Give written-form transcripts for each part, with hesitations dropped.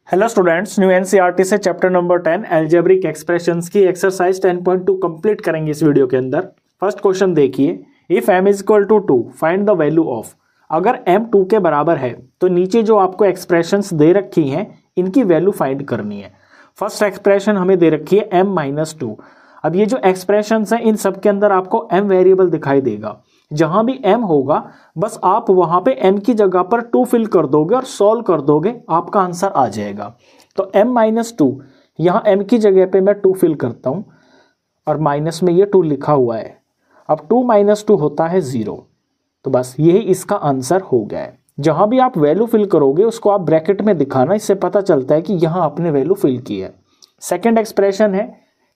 Hello students, new NCERT से chapter number 10 algebraic expressions की exercise 10.2 complete करेंगे इस वीडियो के अंदर। फर्स्ट क्वेश्चन देखिए, if m is equal to 2 find the value of. अगर m 2 के बराबर है तो नीचे जो आपको एक्सप्रेशंस दे रखी हैं इनकी वैल्यू फाइंड करनी है। फर्स्ट एक्सप्रेशन हमें दे रखी है m-2। अब ये जो एक्सप्रेशंस हैं इन सब के अंदर आपको m वेरिएबल दिखाई देगा। जहां भी m होगा बस आप वहां पे m की जगह पर 2 फिल कर दोगे और सॉल्व कर दोगे, आपका आंसर आ जाएगा। तो m-2 यहाँ m की जगह पे मैं 2 फिल करता हूं और माइनस में ये 2 लिखा हुआ है। अब 2 - 2 होता है 0। तो बस यही इसका आंसर हो गया है। जहां भी आप वैल्यू फिल करोगे उसको आप ब्रैकेट में दिखाना, इससे पता चलता है कि यहाँ आपने वैल्यू फिल की है। सेकेंड एक्सप्रेशन है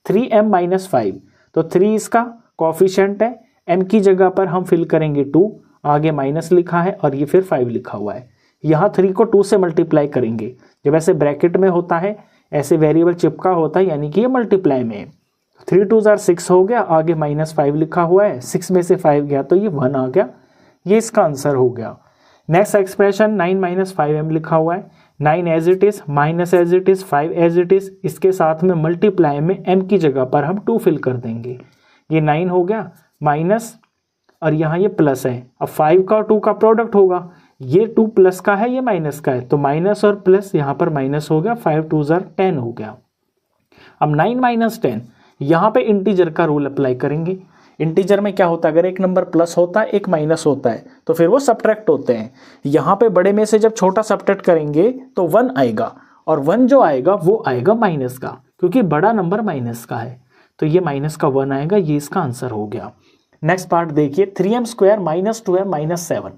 3m-5। तो 3 इसका कोफिशिएंट है, m की जगह पर हम फिल करेंगे 2, आगे माइनस लिखा है और ये फिर 5 लिखा हुआ है। यहाँ 3 को 2 से मल्टीप्लाई करेंगे। जब ऐसे ब्रैकेट में होता है, ऐसे वेरिएबल चिपका होता है, यानी कि ये मल्टीप्लाई में है। 3 2 6 हो गया, आगे -5 लिखा हुआ है, 6 में से 5 गया तो ये 1 आ गया। ये इसका आंसर हो गया। नेक्स्ट एक्सप्रेशन 9 - 5m लिखा हुआ है। 9 as it is, minus as it is, 5 as it is, इसके साथ में मल्टीप्लाई में m की जगह पर हम 2 फिल कर देंगे। ये 9 हो गया, माइनस और यहाँ ये प्लस है। अब 5 का 2 का प्रोडक्ट होगा, ये 2 प्लस का है, ये माइनस का है, तो माइनस और प्लस यहाँ पर माइनस हो गया। 5 2 10 हो गया। अब 9 - 10 यहाँ पे इंटीजर का रूल अप्लाई करेंगे। इंटीजर में क्या होता है, अगर एक नंबर प्लस होता है एक माइनस होता है तो फिर वो सब्ट्रैक्ट होते हैं। यहाँ पे बड़े में से जब छोटा सब्ट्रैक्ट करेंगे तो 1 आएगा और 1 जो आएगा वो आएगा माइनस का, क्योंकि बड़ा नंबर माइनस का है। तो ये माइनस का 1 आएगा, ये इसका आंसर हो गया। नेक्स्ट पार्ट देखिए, 3m² - 2m - 7।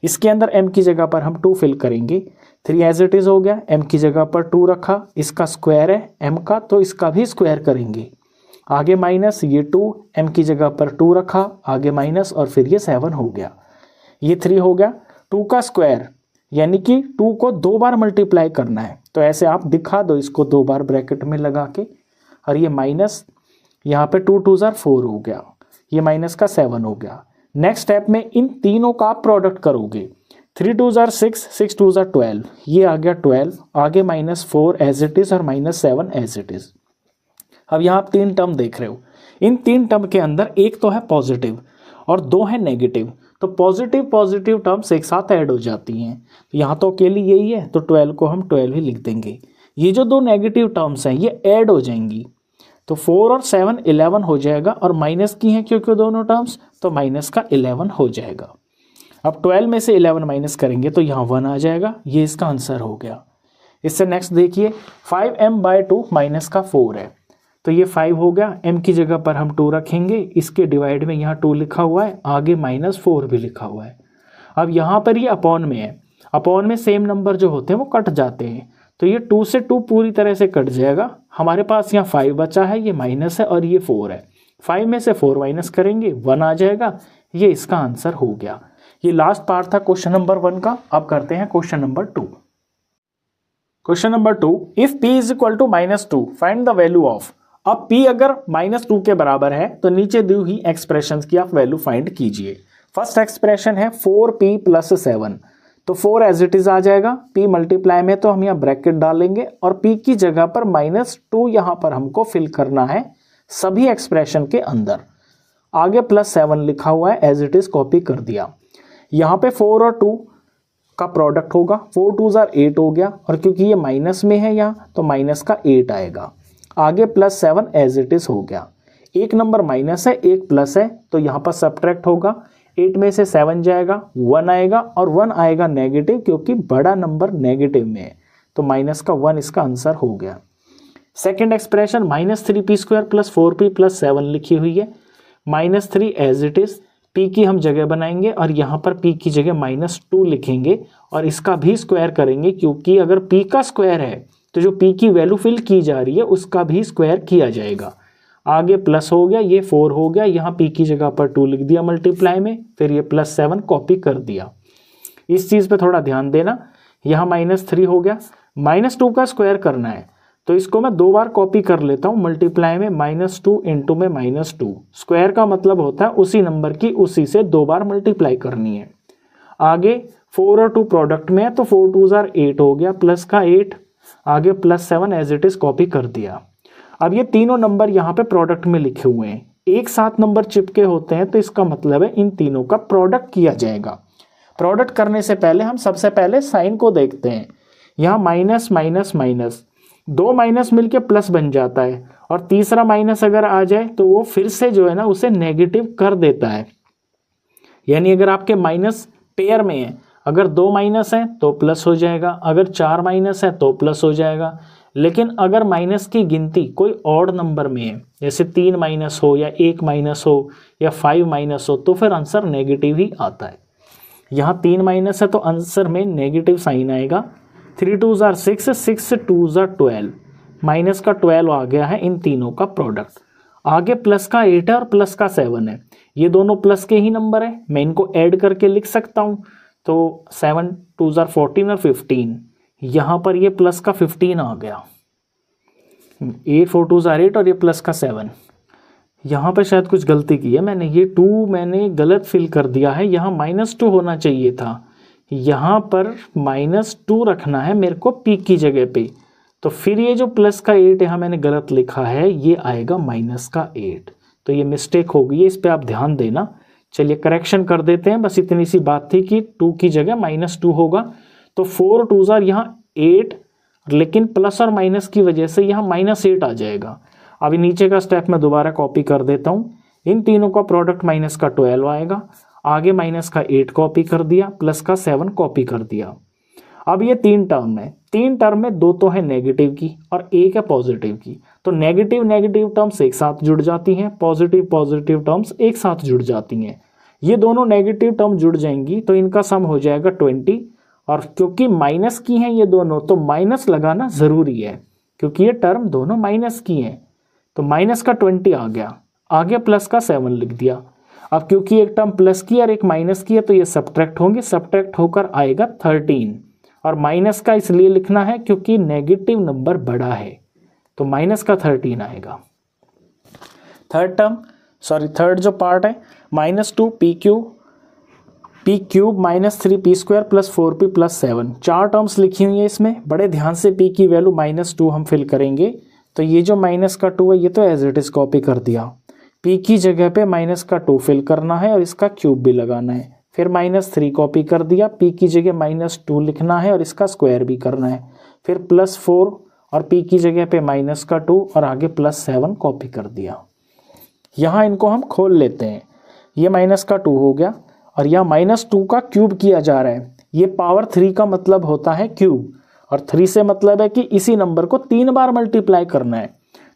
इसके अंदर m की जगह पर हम 2 फिल करेंगे। 3 एज इट इज हो गया, m की जगह पर 2 रखा, इसका स्क्वायर है m का तो इसका भी स्क्वायर करेंगे। आगे माइनस, ये 2 m की जगह पर 2 रखा, आगे माइनस और फिर ये 7 हो गया। ये 3 हो गया। 2 का स्क्वायर यानी कि 2 को 2 बार मल्टीप्लाई करना है, तो ऐसे आप दिखा दो इसको 2 बार ब्रैकेट में लगा के। और ये माइनस, यहाँ पे 2 2 4 हो गया, ये माइनस का 7 हो गया। नेक्स्ट स्टेप में इन तीनों का आप प्रोडक्ट करोगे। 3 2 6, 6 2 12, ये आ गया 12, आगे -4 एज इट इज और -7 एज इट इज। अब यहाँ आप 3 टर्म देख रहे हो। इन 3 टर्म के अंदर एक तो है पॉजिटिव और 2 है नेगेटिव, तो पॉजिटिव टर्म्स एक साथ ऐड हो जाती हैं। तो यहाँ तो अकेली यही है, तो 12 को हम 12 ही लिख देंगे। ये जो 2 नेगेटिव टर्म्स हैं ये ऐड हो जाएंगी, तो 4 और 7 11 हो जाएगा, और माइनस की हैं क्योंकि दोनों टर्म्स, तो माइनस का 11 हो जाएगा। अब 12 में से 11 माइनस करेंगे तो यहाँ 1 आ जाएगा, ये इसका आंसर हो गया। इससे नेक्स्ट देखिए, 5m/2 माइनस का 4 है, तो ये 5 हो गया। m की जगह पर हम 2 रखेंगे, इसके डिवाइड में यहाँ 2 लिखा हुआ है, आगे -4 भी लिखा हुआ है। अब यहाँ पर ये अपॉन में है, अपॉन में सेम नंबर जो होते हैं वो कट जाते हैं, तो ये 2 से 2 पूरी तरह से कट जाएगा। हमारे पास यहाँ 5 बचा है, ये माइनस है और ये 4 है। 5 में से 4 माइनस करेंगे, 1 आ जाएगा, ये इसका आंसर हो गया। ये लास्ट पार्ट था क्वेश्चन नंबर 1 का। अब करते हैं question number 2। Question number 2, if p is equal to -2 find the value of. अब p अगर -2 के बराबर है तो नीचे दी हुई एक्सप्रेशन की आप वैल्यू फाइंड कीजिए। फर्स्ट एक्सप्रेशन है 4p + 7, तो 4 एज इट इज आ जाएगा। p मल्टीप्लाई में तो हम यहाँ ब्रैकेट डालेंगे और p की जगह पर -2 यहाँ पर हमको फिल करना है सभी एक्सप्रेशन के अंदर। आगे +7 लिखा हुआ है, एज इट इज कॉपी कर दिया। यहाँ पे 4 और 2 का प्रोडक्ट होगा, 4 2 8 हो गया, और क्योंकि ये माइनस में है यहाँ तो माइनस का 8 आएगा। आगे +7 एज इट इज हो गया। एक नंबर माइनस है, एक प्लस है, तो यहाँ पर सब्ट्रैक्ट होगा। 8 में से 7 जाएगा, 1 आएगा, और 1 आएगा नेगेटिव, क्योंकि बड़ा नंबर नेगेटिव में है, तो माइनस का 1 इसका आंसर हो गया। सेकेंड एक्सप्रेशन -3p² + 4p + 7 लिखी हुई है। -3 एज इट इज, p की हम जगह बनाएंगे और यहाँ पर p की जगह -2 लिखेंगे और इसका भी स्क्वायर करेंगे, क्योंकि अगर p का स्क्वायर है तो जो p की वैल्यू फिल की जा रही है उसका भी स्क्वायर किया जाएगा। आगे प्लस हो गया, ये 4 हो गया, यहाँ p की जगह पर 2 लिख दिया मल्टीप्लाई में, फिर ये +7 कॉपी कर दिया। इस चीज़ पे थोड़ा ध्यान देना। यहाँ -3 हो गया, -2 का स्क्वायर करना है तो इसको मैं 2 बार कॉपी कर लेता हूँ मल्टीप्लाई में, -2 इंटू में -2। स्क्वायर का मतलब होता है उसी नंबर की उसी से 2 बार मल्टीप्लाई करनी है। आगे 4 और 2 प्रोडक्ट में है, तो 4 2 8 हो गया, प्लस का 8 आगे +7 एज इट इज कॉपी कर दिया। अब ये तीनों नंबर यहाँ पे प्रोडक्ट में लिखे हुए हैं, एक साथ नंबर चिपके होते हैं, तो इसका मतलब है इन तीनों का प्रोडक्ट किया जाएगा। प्रोडक्ट करने से पहले हम सबसे पहले साइन को देखते हैं। यहाँ माइनस माइनस माइनस, दो माइनस मिलके प्लस बन जाता है, और तीसरा माइनस अगर आ जाए तो वो फिर से जो है ना उसे नेगेटिव कर देता है। यानी अगर आपके माइनस पेयर में है, अगर 2 माइनस है तो प्लस हो जाएगा, अगर 4 माइनस है तो प्लस हो जाएगा। लेकिन अगर माइनस की गिनती कोई ऑड नंबर में है, जैसे 3 माइनस हो या 1 माइनस हो या 5 माइनस हो, तो फिर आंसर नेगेटिव ही आता है। यहाँ 3 माइनस है तो आंसर में नेगेटिव साइन आएगा। 3 2s are 6, 6 2s are 12, minus का 12 आ गया है इन तीनों का प्रोडक्ट। आगे प्लस का 8 है और प्लस का 7 है, ये दोनों प्लस के ही नंबर है, मैं इनको ऐड करके लिख सकता हूँ। तो 7 2s are 14 और 15, यहाँ पर ये प्लस का 15 आ गया। 8 4 2s are 8 और ये प्लस का 7। यहाँ पर शायद कुछ गलती की है मैंने, ये 2 मैंने गलत फिल कर दिया है, यहाँ -2 होना चाहिए था, यहाँ पर -2 रखना है मेरे को पी की जगह पे। तो फिर ये जो प्लस का 8 यहाँ मैंने गलत लिखा है, ये आएगा माइनस का 8। तो ये मिस्टेक हो गई है, इस पर आप ध्यान देना। चलिए करेक्शन कर देते हैं, बस इतनी सी बात थी कि 2 की जगह -2 होगा। तो 4 2s are यहाँ 8, लेकिन प्लस और माइनस की वजह से यहाँ -8 आ जाएगा। अभी नीचे का स्टेप मैं दोबारा कॉपी कर देता हूँ। इन तीनों का प्रोडक्ट माइनस का 12 आएगा, आगे माइनस का 8 कॉपी कर दिया, प्लस का 7 कॉपी कर दिया। अब ये 3 टर्म है, 3 टर्म में 2 तो है नेगेटिव की और 1 है पॉजिटिव की। तो नेगेटिव नेगेटिव टर्म्स एक साथ जुड़ जाती हैं, पॉजिटिव पॉजिटिव टर्म्स एक साथ जुड़ जाती हैं। ये दोनों नेगेटिव टर्म जुड़ जाएंगी तो इनका सम हो जाएगा 20। और क्योंकि माइनस की हैं ये दोनों, तो माइनस लगाना ज़रूरी है, क्योंकि ये टर्म दोनों माइनस की हैं। तो माइनस का 20 आ गया, आगे प्लस का 7 लिख दिया। अब क्योंकि एक टर्म प्लस की और एक माइनस की है, तो ये सब्ट्रैक्ट होंगे, सब्ट्रैक्ट होकर आएगा 13। और माइनस का इसलिए लिखना है क्योंकि नेगेटिव नंबर बड़ा है, तो माइनस का 13 आएगा। थर्ड जो पार्ट है, -2 P cube -3 P square plus 4p plus 7, 4 terms लिखी हुई है इसमें। बड़े ध्यान से p की वैल्यू -2 हम फिल करेंगे। तो ये जो माइनस का 2 है ये तो एज इट इज कॉपी कर दिया, p की जगह पे माइनस का 2 फिल करना है और इसका क्यूब भी लगाना है। फिर -3 कॉपी कर दिया, p की जगह -2 लिखना है और इसका स्क्वायर भी करना है। फिर +4 और p की जगह पे माइनस का 2 और आगे +7 कॉपी कर दिया। यहाँ इनको हम खोल लेते हैं, ये माइनस का 2 हो गया और यहाँ -2 का क्यूब किया जा रहा है। ये पावर 3 का मतलब होता है क्यूब, और 3 से मतलब है कि इसी नंबर को 3 बार मल्टीप्लाई करना है।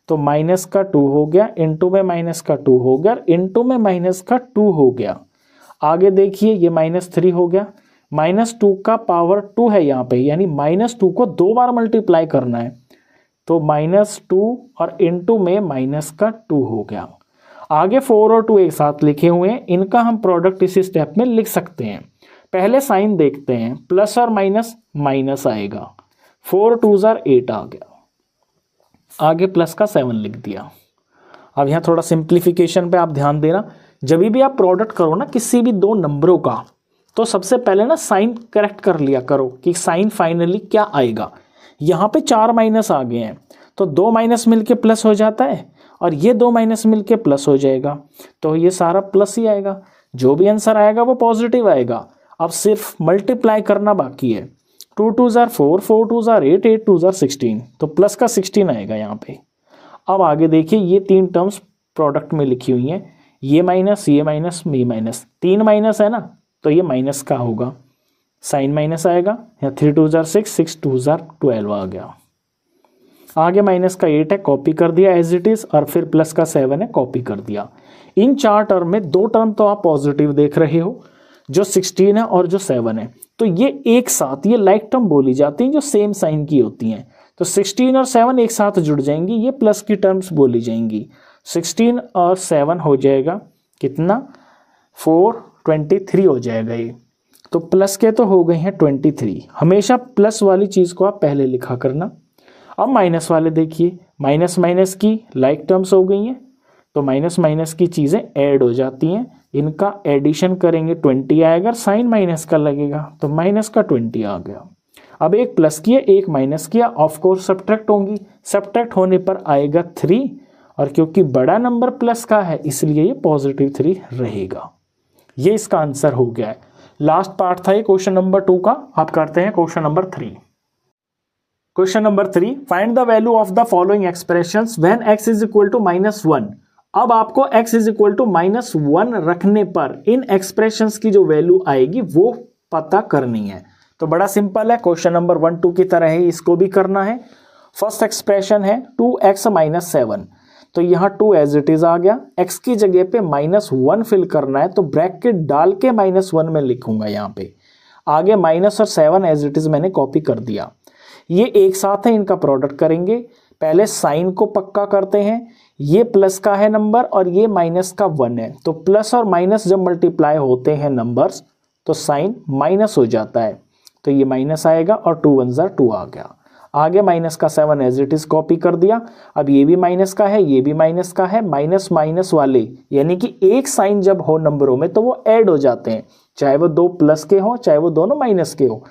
तो माइनस का 2 हो गया, इंटू में माइनस का 2 हो गया, इंटू में माइनस का 2 हो गया। आगे देखिए ये -3 हो गया, -2 का पावर 2 है यहाँ पे, यानी -2 को 2 बार मल्टीप्लाई करना है। तो -2 और इंटू में माइनस का 2 हो गया। आगे 4 और 2 एक साथ लिखे हुए हैं, इनका हम प्रोडक्ट इसी स्टेप में लिख सकते हैं। पहले साइन देखते हैं, प्लस और माइनस, माइनस आएगा, 4 2s are 8 आ गया, आगे प्लस का 7 लिख दिया। अब यहाँ थोड़ा सिंप्लीफिकेशन पे आप ध्यान देना, जब भी आप प्रोडक्ट करो ना किसी भी दो नंबरों का, तो सबसे पहले ना साइन करेक्ट कर लिया करो कि साइन फाइनली क्या आएगा। यहाँ पे 4 माइनस आ गए हैं, तो 2 माइनस मिलके प्लस हो जाता है और ये 2 माइनस मिलके प्लस हो जाएगा, तो ये सारा प्लस ही आएगा। जो भी आंसर आएगा वो पॉजिटिव आएगा। अब सिर्फ मल्टीप्लाई करना बाकी है, 2 2s are 4, 4 2s are 8, 8 2s are 16, तो प्लस का 16 आएगा यहाँ पे। अब आगे देखिए ये 3 टर्म्स प्रोडक्ट में लिखी हुई हैं, ये माइनस, ये माइनस, 3 माइनस है ना, तो ये माइनस का होगा, साइन माइनस आएगा। यहाँ 3 2s are 6, 6 2s are 12 आ गया। आगे माइनस का 8 है, कॉपी कर दिया एज इट इज, और फिर प्लस का 7 है, कॉपी कर दिया। इन 4 टर्म में 2 टर्म तो आप पॉजिटिव देख रहे हो, जो 16 है और जो 7 है, तो ये एक साथ, ये लाइक टर्म बोली जाती हैं जो सेम साइन की होती हैं। तो 16 और 7 एक साथ जुड़ जाएंगी, ये प्लस की टर्म्स बोली जाएंगी। 16 और 7 हो जाएगा कितना, 423 हो जाएगा ये। तो प्लस के तो हो गए हैं 23, हमेशा प्लस वाली चीज़ को आप पहले लिखा करना। अब माइनस वाले देखिए, माइनस माइनस की लाइक टर्म्स हो गई हैं, तो माइनस माइनस की चीज़ें ऐड हो जाती हैं, इनका एडिशन करेंगे 20 आएगा, साइन माइनस का लगेगा तो माइनस का 20 आ गया। अब एक प्लस किया एक माइनस किया, ऑफ कोर्स सब्ट्रैक्ट होंगी, सब्ट्रैक्ट होने पर आएगा 3 और क्योंकि बड़ा नंबर प्लस का है इसलिए ये +3 रहेगा। ये इसका आंसर हो गया है। लास्ट पार्ट था ये क्वेश्चन नंबर 2 का। आप करते हैं question number 3। Question number 3, find the value of the following expressions when x is equal to -1। अब आपको x इज इक्वल टू -1 रखने पर इन एक्सप्रेशंस की जो वैल्यू आएगी वो पता करनी है। तो बड़ा सिंपल है, क्वेश्चन नंबर 1, 2 की तरह ही इसको भी करना है। फर्स्ट एक्सप्रेशन है 2x - 7, तो यहाँ 2 एज इट इज आ गया, x की जगह पे -1 फिल करना है तो ब्रैकेट डाल के -1 में लिखूंगा। यहाँ पे आगे माइनस और 7 एज इट इज मैंने कॉपी कर दिया। ये एक साथ है, इनका प्रोडक्ट करेंगे। पहले साइन को पक्का करते हैं, ये प्लस का है नंबर और ये माइनस का 1 है, तो प्लस और माइनस जब मल्टीप्लाई होते हैं नंबर्स तो साइन माइनस हो जाता है, तो ये माइनस आएगा और 2 1 ज़ा 2 आ गया। आगे माइनस का 7 एज इट इज कॉपी कर दिया। अब ये भी माइनस का है, ये भी माइनस का है, माइनस माइनस वाले यानी कि एक साइन जब हो नंबरों में तो वो ऐड हो जाते हैं, चाहे वो 2 प्लस के हो चाहे वो दोनों माइनस के हो।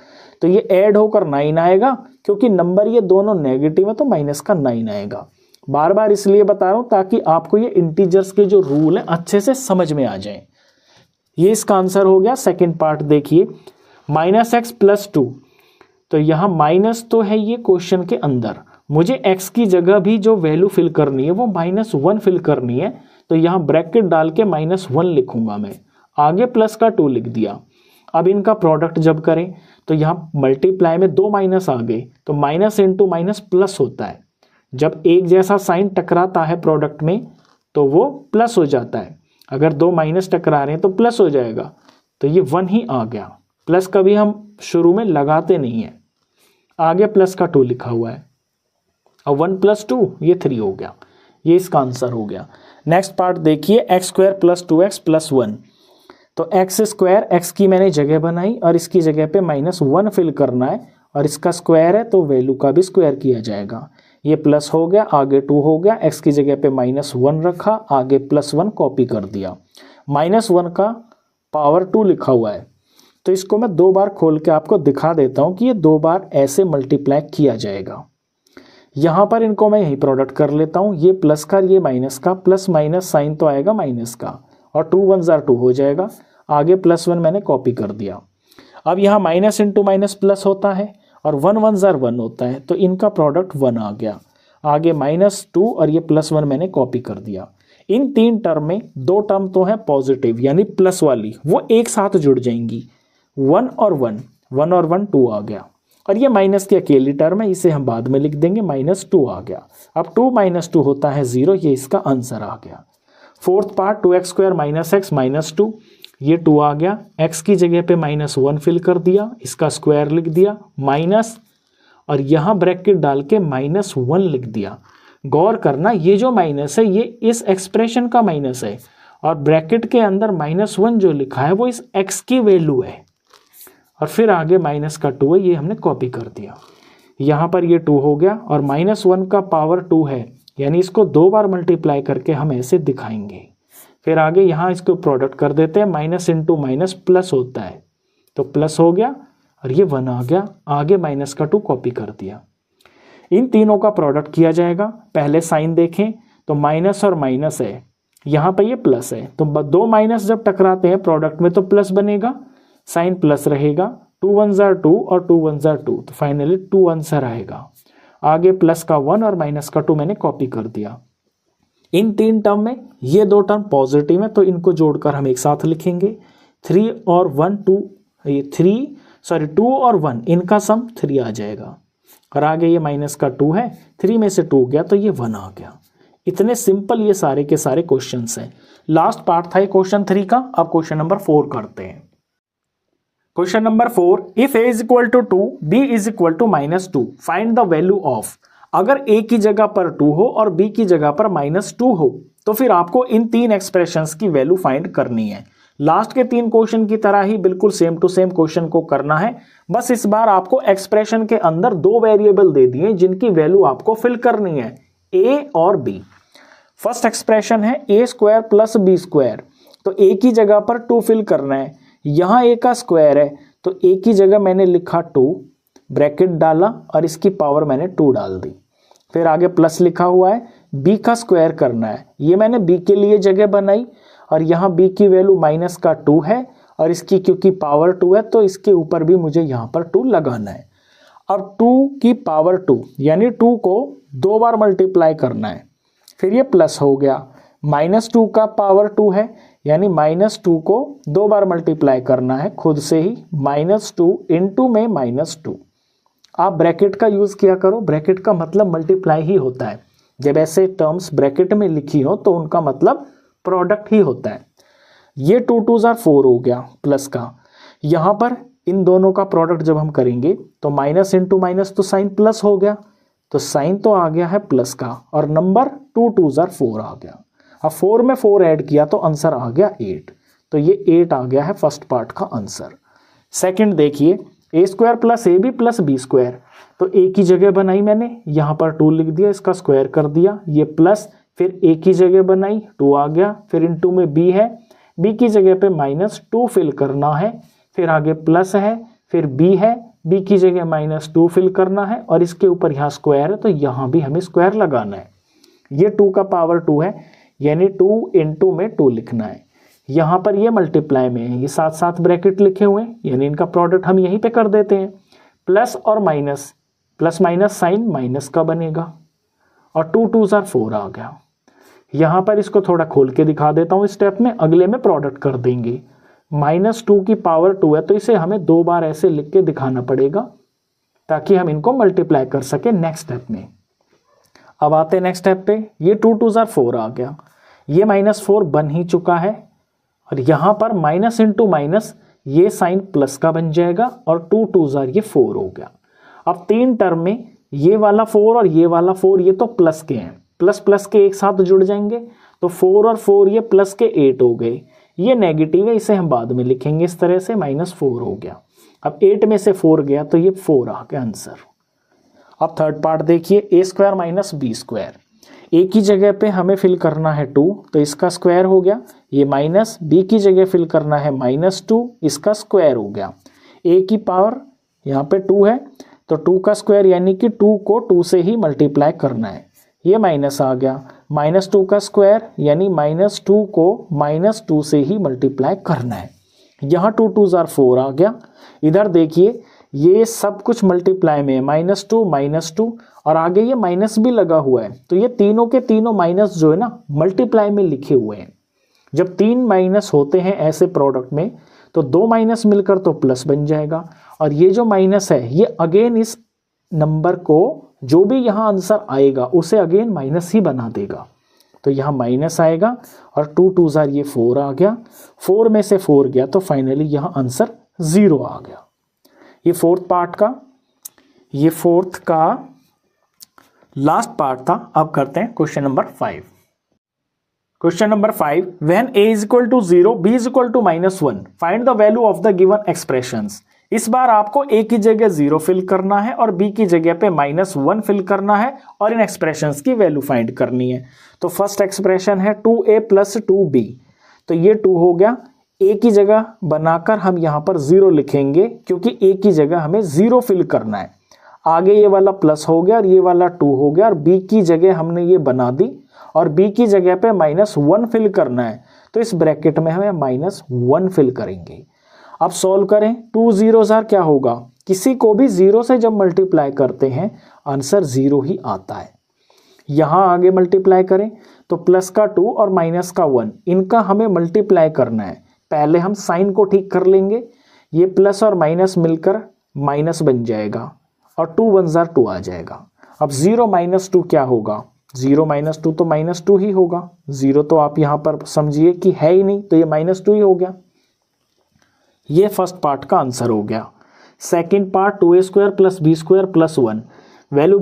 तो ये ऐड होकर 9 आएगा, क्योंकि नंबर ये दोनों नेगेटिव है तो माइनस का 9 आएगा। बार बार इसलिए बता रहा हूं ताकि आपको ये इंटीजर्स के जो रूल है अच्छे से समझ में आ जाए। ये इसका आंसर हो गया। सेकेंड पार्ट देखिए, -x + 2, तो यहाँ माइनस तो है ये क्वेश्चन के अंदर, मुझे x की जगह भी जो वैल्यू फिल करनी है वो -1 फिल करनी है, तो यहाँ ब्रैकेट डाल के -1 लिखूंगा मैं। आगे प्लस का 2 लिख दिया। अब इनका प्रोडक्ट जब करें तो यहाँ मल्टीप्लाई में 2 माइनस आ गए, तो माइनस इंटू माइनस प्लस होता है। जब एक जैसा साइन टकराता है प्रोडक्ट में तो वो प्लस हो जाता है, अगर 2 माइनस टकरा रहे हैं तो प्लस हो जाएगा, तो ये 1 ही आ गया। प्लस कभी हम शुरू में लगाते नहीं है। आगे प्लस का 2 लिखा हुआ है और 1 + 2 ये 3 हो गया। ये इसका आंसर हो गया। नेक्स्ट पार्ट देखिए, x² + 2x + 1, तो x² x की मैंने जगह बनाई और इसकी जगह पे -1 फिल करना है और इसका स्क्वायर है तो वैल्यू का भी स्क्वायर किया जाएगा। ये प्लस हो गया, आगे 2 हो गया, x की जगह पे -1 रखा, आगे +1 कॉपी कर दिया। -1 का पावर 2 लिखा हुआ है, तो इसको मैं 2 बार खोल के आपको दिखा देता हूं कि ये 2 बार ऐसे मल्टीप्लाई किया जाएगा। यहां पर इनको मैं यही प्रोडक्ट कर लेता हूं, ये प्लस का ये माइनस का, प्लस माइनस साइन तो आएगा माइनस का और 2 1 ज़ा 2 हो जाएगा। आगे +1 मैंने कॉपी कर दिया। अब यहाँ माइनस इंटू माइनस प्लस होता है और 1 1 ज़ा 1 होता है, तो इनका प्रोडक्ट 1 आ गया। आगे -2 और ये +1 मैंने कॉपी कर दिया। इन 3 टर्म में 2 टर्म तो है पॉजिटिव यानी प्लस वाली, वो एक साथ जुड़ जाएंगी। 1 और 1, 1 और 1 2 आ गया, और ये माइनस की अकेली टर्म है, इसे हम बाद में लिख देंगे, -2 आ गया। अब 2 - 2 होता है 0, ये इसका आंसर आ गया। फोर्थ पार्ट 2x² - x - 2, ये 2 आ गया, x की जगह पे -1 फिल कर दिया, इसका स्क्वायर लिख दिया, माइनस और यहाँ ब्रैकेट डाल के -1 लिख दिया। गौर करना, ये जो माइनस है ये इस एक्सप्रेशन का माइनस है और ब्रैकेट के अंदर -1 जो लिखा है वो इस x की वैल्यू है, और फिर आगे माइनस का 2 है, ये हमने कॉपी कर दिया। यहाँ पर ये 2 हो गया और -1 का पावर 2 है, यानी इसको 2 बार मल्टीप्लाई करके हम ऐसे दिखाएंगे। फिर आगे यहाँ इसको प्रोडक्ट कर देते हैं, माइनस इंटू माइनस प्लस होता है, तो प्लस हो गया और ये 1 आ गया। आगे माइनस का 2 कॉपी कर दिया। इन तीनों का प्रोडक्ट किया जाएगा। पहले साइन देखें तो माइनस और माइनस है, यहाँ पर ये प्लस है, तो 2 माइनस जब टकराते हैं प्रोडक्ट में तो प्लस बनेगा, साइन प्लस रहेगा। 2 1 ज़ा 2 और 2 1 ज़ा 2, तो फाइनली 2 आंसर आएगा। आगे प्लस का 1 और माइनस का 2 मैंने कॉपी कर दिया। इन 3 टर्म में ये 2 टर्म पॉजिटिव है तो इनको जोड़कर हम एक साथ लिखेंगे। 3 और 1 2, ये 2 और 1 इनका सम 3 आ जाएगा, और आगे ये माइनस का 2 है, 3 में से 2 गया तो ये 1 आ गया। इतने सिंपल ये सारे के सारे क्वेश्चंस हैं। लास्ट पार्ट था ये क्वेश्चन 3 का। अब क्वेश्चन नंबर 4 करते हैं। Question number 4, if a = 2 b = -2 find the value of. अगर a की जगह पर 2 हो और b की जगह पर -2 हो तो फिर आपको इन 3 एक्सप्रेशंस की वैल्यू फाइंड करनी है। लास्ट के 3 क्वेश्चन की तरह ही बिल्कुल सेम टू सेम क्वेश्चन को करना है, बस इस बार आपको एक्सप्रेशन के अंदर 2 वेरिएबल दे दिए जिनकी वैल्यू आपको फिल करनी है, a और b। फर्स्ट एक्सप्रेशन है a² + b², तो a की जगह पर 2 फिल करना है। यहाँ a का स्क्वायर है तो a की जगह मैंने लिखा 2, ब्रैकेट डाला और इसकी पावर मैंने 2 डाल दी। फिर आगे प्लस लिखा हुआ है, b का स्क्वायर करना है। ये मैंने b के लिए जगह बनाई और यहाँ b की वैल्यू माइनस का 2 है और इसकी क्योंकि पावर 2 है तो इसके ऊपर भी मुझे यहाँ पर 2 लगाना है। अब 2 की पावर 2 यानी 2 को 2 बार मल्टीप्लाई करना है। फिर ये प्लस हो गया, -2 का पावर 2 है यानी -2 को 2 बार मल्टीप्लाई करना है खुद से ही, -2 इंटू में -2। आप ब्रैकेट का यूज़ किया करो, ब्रैकेट का मतलब मल्टीप्लाई ही होता है। जब ऐसे टर्म्स ब्रैकेट में लिखी हो तो उनका मतलब प्रोडक्ट ही होता है। ये 2 2s are 4 हो गया प्लस का। यहाँ पर इन दोनों का प्रोडक्ट जब हम करेंगे तो माइनस इंटू माइनस तो साइन प्लस हो गया, तो साइन तो आ गया है प्लस का और नंबर 2 2s are 4 आ गया। अब 4 में 4 ऐड किया तो आंसर आ गया 8। तो ये 8 आ गया है फर्स्ट पार्ट का आंसर। सेकंड देखिए, a square plus ab plus B square. तो a की जगह बनाई मैंने, यहाँ पर 2 लिख दिया, इसका स्क्वायर कर दिया, ये प्लस, फिर a की जगह बनाई 2 आ गया, फिर इंटू में b है, b की जगह पे -2 फिल करना है, फिर आगे प्लस है, फिर b है, b की जगह -2 फिल करना है और इसके ऊपर यहाँ स्क्वायर है तो यहाँ भी हमें स्क्वायर लगाना है। ये 2 का पावर 2 है यानी 2 इंटू में 2 लिखना है। यहाँ पर ये मल्टीप्लाई में है, ये साथ साथ ब्रैकेट लिखे हुए हैं यानी इनका प्रोडक्ट हम यहीं पे कर देते हैं। प्लस और minus, plus minus sign minus का बनेगा और 2 2s are 4 आ गया। यहाँ पर इसको थोड़ा खोल के दिखा देता हूँ स्टेप में, अगले में प्रोडक्ट कर देंगे। -2 की पावर 2 है तो इसे हमें 2 बार ऐसे लिख के दिखाना पड़ेगा ताकि हम इनको मल्टीप्लाई कर सके नेक्स्ट स्टेप में। अब आते हैं नेक्स्ट स्टेप पे, ये 2 2s are 4 आ गया, ये -4 बन ही चुका है और यहाँ पर माइनस इंटू माइनस ये साइन प्लस का बन जाएगा और 2 2s are ये 4 हो गया। अब 3 टर्म में ये वाला 4 और ये वाला 4 ये तो प्लस के हैं, प्लस प्लस के एक साथ जुड़ जाएंगे तो 4 और 4 ये प्लस के 8 हो गए। ये नेगेटिव है, इसे हम बाद में लिखेंगे इस तरह से, -4 हो गया। अब 8 में से 4 गया तो ये 4 आ गया आंसर। अब थर्ड पार्ट देखिए, a square minus B square. a की जगह पे हमें फिल करना है 2 तो इसका स्क्वायर हो गया, ये माइनस, b की जगह फिल करना है -2 इसका स्क्वायर हो गया। a की पावर यहाँ पे 2 है तो 2 का स्क्वायर यानी कि 2 को 2 से ही मल्टीप्लाई करना है, ये माइनस आ गया। -2 का स्क्वायर यानी -2 को -2 से ही मल्टीप्लाई करना है। यहाँ 2 2s are 4 आ गया। इधर देखिए ये सब कुछ मल्टीप्लाई में है, -2 और आगे ये माइनस भी लगा हुआ है तो ये तीनों के तीनों माइनस जो है ना मल्टीप्लाई में लिखे हुए हैं। जब 3 माइनस होते हैं ऐसे प्रोडक्ट में तो 2 माइनस मिलकर तो प्लस बन जाएगा और ये जो माइनस है ये अगेन इस नंबर को जो भी यहाँ आंसर आएगा उसे अगेन माइनस ही बना देगा। तो यहाँ माइनस आएगा और 2 2s are ये 4 आ गया, 4 में से 4 गया तो फाइनली यहाँ आंसर 0 आ गया। ये फोर्थ पार्ट का, ये फोर्थ का लास्ट पार्ट था। अब करते हैं question number 5। Question number 5, when a is equal to 0 b is equal to -1 find the value of the given expressions. इस बार आपको a की जगह 0 फिल करना है और b की जगह पे -1 फिल करना है और इन एक्सप्रेशंस की वैल्यू फाइंड करनी है। तो फर्स्ट एक्सप्रेशन है 2a + 2b, तो ये 2 हो गया। a की जगह बनाकर हम यहाँ पर 0 लिखेंगे क्योंकि a की जगह हमें 0 फिल करना है। आगे ये वाला प्लस हो गया और ये वाला 2 हो गया और b की जगह हमने ये बना दी और b की जगह पे -1 फिल करना है तो इस ब्रैकेट में हमें -1 फिल करेंगे। अब सॉल्व करें, 2 0s are क्या होगा, किसी को भी 0 से जब मल्टीप्लाई करते हैं आंसर 0 ही आता है। यहाँ आगे मल्टीप्लाई करें तो प्लस का 2 और माइनस का 1 इनका हमें मल्टीप्लाई करना है। पहले हम साइन को ठीक कर लेंगे, ये प्लस और माइनस मिलकर माइनस बन जाएगा और 2 1s are 2 आ जाएगा। अब 0 - 2 क्या होगा, 0 - 2 तो -2 ही होगा, 0 तो आप यहाँ पर समझिए कि है ही नहीं तो ये -2 ही हो गया। ये फर्स्ट पार्ट का आंसर हो गया। Second part 2a² + b² + 1, value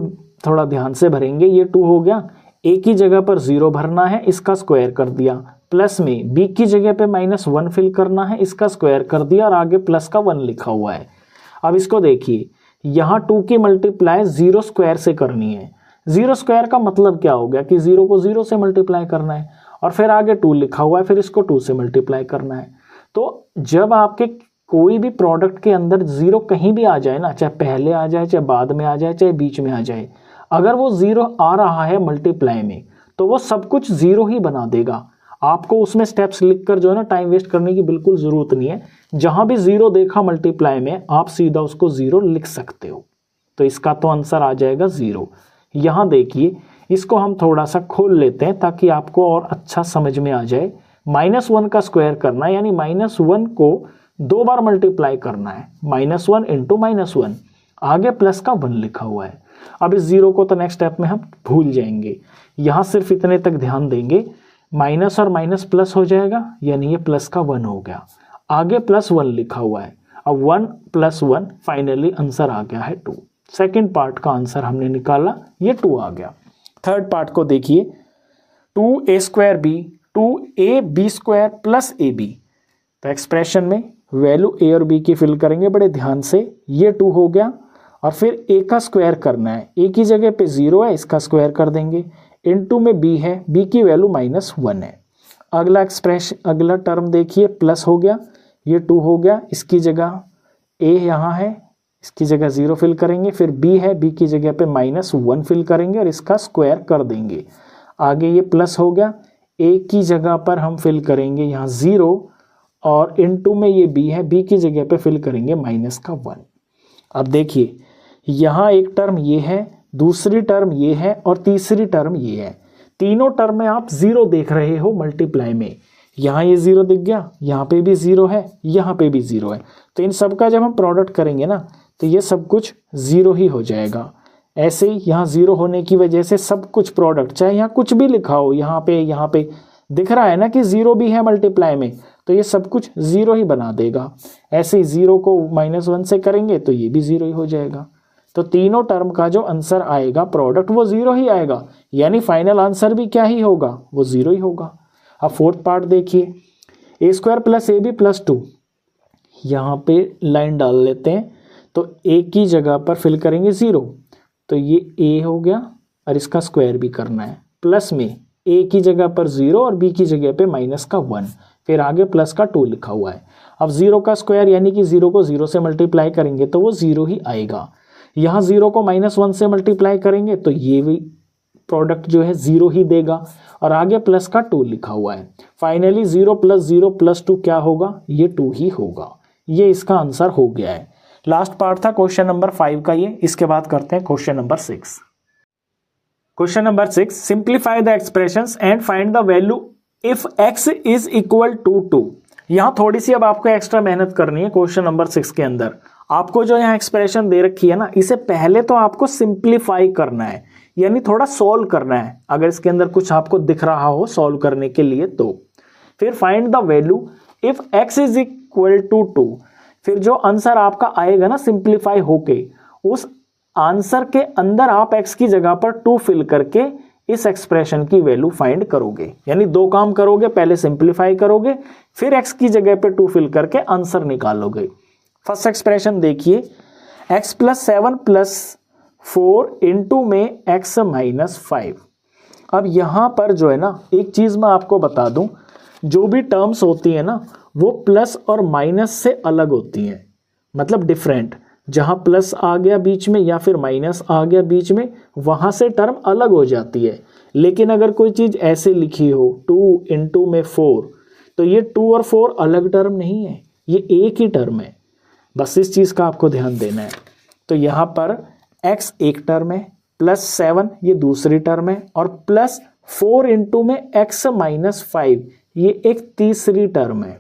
थोड़ा ध्यान से भरेंगे। ये 2 हो गया, a की जगह पर 0 भरना है, इसका स्क्वायर कर दिया, प्लस में b की जगह पे -1 फिल करना है, इसका स्क्वायर कर दिया और आगे प्लस का 1 लिखा हुआ है। अब इसको देखिए, यहाँ 2 की मल्टीप्लाई 0 स्क्वायर से करनी है। 0 स्क्वायर का मतलब क्या हो गया कि 0 को 0 से मल्टीप्लाई करना है और फिर आगे 2 लिखा हुआ है, फिर इसको 2 से मल्टीप्लाई करना है। तो जब आपके कोई भी प्रोडक्ट के अंदर जीरो कहीं भी आ जाए ना, चाहे पहले आ जाए, चाहे बाद में आ जाए, चाहे बीच में आ जाए, अगर वो जीरो आ रहा है मल्टीप्लाई में तो वो सब कुछ जीरो ही बना देगा। आपको उसमें स्टेप्स लिखकर जो है ना टाइम वेस्ट करने की बिल्कुल जरूरत नहीं है। जहां भी जीरो देखा मल्टीप्लाई में आप सीधा उसको जीरो लिख सकते हो। तो इसका तो आंसर आ जाएगा जीरो। यहां देखिए, इसको हम थोड़ा सा खोल लेते हैं ताकि आपको और अच्छा समझ में आ जाए। -1 का स्क्वायर करना है, यानी -1 को 2 बार मल्टीप्लाई करना है। -1 इंटू -1, आगे प्लस का 1 लिखा हुआ है। अब इस जीरो को तो नेक्स्ट स्टेप में हम भूल जाएंगे, यहां सिर्फ इतने तक ध्यान देंगे। माइनस और माइनस प्लस हो जाएगा, यानी ये प्लस का 1 हो गया। आगे +1 लिखा हुआ है। अब 1 + 1, फाइनली आंसर आ गया है 2। सेकेंड पार्ट का आंसर हमने निकाला, ये 2 आ गया। थर्ड पार्ट को देखिए, 2a² 2ab² + ab। तो एक्सप्रेशन में वैल्यू a और b की फिल करेंगे बड़े ध्यान से। ये 2 हो गया और फिर a का स्क्वायर करना है। a की जगह पे 0 है, इसका स्क्वायर कर देंगे। इनटू में b है, b की वैल्यू -1 है। अगला एक्सप्रेशन, अगला टर्म देखिए, प्लस हो गया, ये 2 हो गया। इसकी जगह a यहाँ है, इसकी जगह 0 फिल करेंगे। फिर b है, b की जगह पे -1 फिल करेंगे और इसका स्क्वायर कर देंगे। आगे ये प्लस हो गया, a की जगह पर हम फिल करेंगे यहाँ 0 और इनटू में ये b है, b की जगह पे फिल करेंगे -1। अब देखिए, यहाँ एक टर्म ये है, दूसरी टर्म ये है और तीसरी टर्म ये है। तीनों टर्म में आप 0 देख रहे हो मल्टीप्लाई में। यहाँ ये 0 दिख गया, यहाँ पे भी 0 है, यहाँ पे भी 0 है। तो इन सब का जब हम प्रोडक्ट करेंगे ना तो ये सब कुछ 0 ही हो जाएगा। ऐसे ही यहाँ 0 होने की वजह से सब कुछ प्रोडक्ट, चाहे यहाँ कुछ भी लिखा हो, यहाँ पे दिख रहा है ना कि 0 भी है मल्टीप्लाई में, तो ये सब कुछ 0 ही बना देगा। ऐसे ही 0 को -1 से करेंगे तो ये भी 0 ही हो जाएगा। तो तीनों टर्म का जो आंसर आएगा प्रोडक्ट, वो 0 ही आएगा, यानी फाइनल आंसर भी क्या ही होगा, वो 0 ही होगा। अब फोर्थ पार्ट देखिए, a² + ab + 2। यहाँ पे लाइन डाल लेते हैं, तो a की जगह पर फिल करेंगे 0, तो ये a हो गया और इसका स्क्वायर भी करना है। प्लस में a की जगह पर 0 और b की जगह पे -1, फिर आगे प्लस का 2 लिखा हुआ है। अब 0 का स्क्वायर यानी कि 0 को 0 से मल्टीप्लाई करेंगे तो वो 0 ही आएगा। यहाँ 0 को -1 से मल्टीप्लाई करेंगे तो ये भी प्रोडक्ट जो है 0 ही देगा और आगे प्लस का 2 लिखा हुआ है। फाइनली 0 + 0 + 2 क्या होगा, ये 2 ही होगा। ये इसका आंसर हो गया है। लास्ट पार्ट था क्वेश्चन नंबर 5 का ये। इसके बाद करते हैं question number 6। Question number 6, simplify the expressions and find the value if x = 2। यहाँ थोड़ी सी अब आपको एक्स्ट्रा मेहनत करनी है। क्वेश्चन नंबर 6 के अंदर आपको जो यहाँ एक्सप्रेशन दे रखी है ना, इसे पहले तो आपको सिंप्लीफाई करना है, यानी थोड़ा सॉल्व करना है। अगर इसके अंदर कुछ आपको दिख रहा हो सॉल्व करने के लिए तो फिर find the value if x = 2। फिर जो आंसर आपका आएगा ना सिंप्लीफाई होके, उस आंसर के अंदर आप x की जगह पर 2 फिल करके इस एक्सप्रेशन की वैल्यू फाइंड करोगे। यानी 2 काम करोगे, पहले सिंप्लीफाई करोगे, फिर x की जगह पे 2 फिल करके आंसर निकालोगे। फर्स्ट एक्सप्रेशन देखिए, x + 7 + 4 इनटू में x - 5। अब यहां पर जो है ना, एक चीज मैं आपको बता दूं, जो भी टर्म्स होती है ना वो प्लस और माइनस से अलग होती हैं, मतलब डिफरेंट। जहां प्लस आ गया बीच में या फिर माइनस आ गया बीच में, वहां से टर्म अलग हो जाती है। लेकिन अगर कोई चीज ऐसे लिखी हो 2 इनटू में 4, तो ये 2 और 4 अलग टर्म नहीं है, ये एक ही टर्म है। बस इस चीज का आपको ध्यान देना है। तो यहाँ पर x एक टर्म है, +7 ये दूसरी टर्म है और +4 इनटू में x - 5 ये एक तीसरी टर्म है।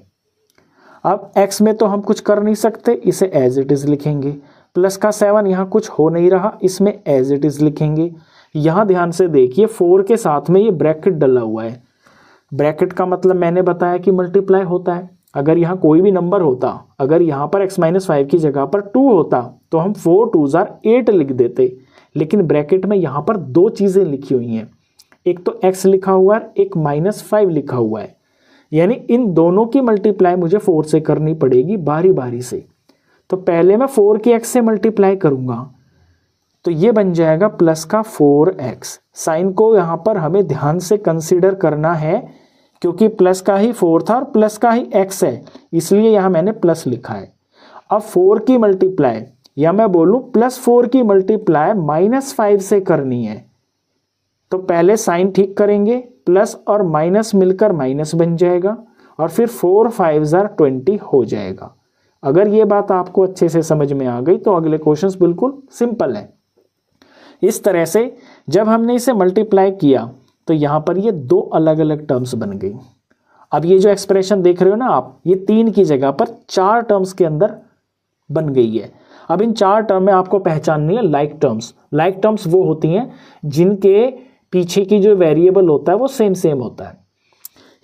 अब x में तो हम कुछ कर नहीं सकते, इसे एज इट इज लिखेंगे। प्लस का 7 यहाँ कुछ हो नहीं रहा, इसमें एज इट इज लिखेंगे। यहाँ ध्यान से देखिए, 4 के साथ में ये ब्रैकेट डला हुआ है। ब्रैकेट का मतलब मैंने बताया कि मल्टीप्लाई होता है। अगर यहाँ कोई भी नंबर होता, अगर यहाँ पर x - 5 की जगह पर 2 होता तो हम 4 2 8 लिख देते। लेकिन ब्रैकेट में यहाँ पर 2 चीज़ें लिखी हुई हैं, एक तो x लिखा हुआ है, एक -5 लिखा हुआ है। यानी इन दोनों की मल्टीप्लाई मुझे 4 से करनी पड़ेगी बारी बारी से। तो पहले मैं 4 की x से मल्टीप्लाई करूँगा, तो ये बन जाएगा प्लस का 4x। साइन को यहाँ पर हमें ध्यान से कंसीडर करना है, क्योंकि प्लस का ही 4 था और प्लस का ही x है, इसलिए यहाँ मैंने प्लस लिखा है। अब 4 की मल्टीप्लाई या मैं बोलूं +4 की मल्टीप्लाई -5 से करनी है, तो पहले साइन ठीक करेंगे, प्लस और माइनस मिलकर माइनस बन जाएगा और फिर 4 5 20 हो जाएगा। अगर ये बात आपको अच्छे से समझ में आ गई तो अगले क्वेश्चंस बिल्कुल सिंपल है। इस तरह से जब हमने इसे मल्टीप्लाई किया तो यहाँ पर ये 2 अलग अलग टर्म्स बन गई। अब ये जो एक्सप्रेशन देख रहे हो ना आप, ये 3 की जगह पर 4 टर्म्स के अंदर बन गई है। अब इन 4 टर्म में आपको पहचाननी है लाइक टर्म्स। लाइक टर्म्स वो होती हैं जिनके पीछे की जो वेरिएबल होता है वो सेम सेम होता है।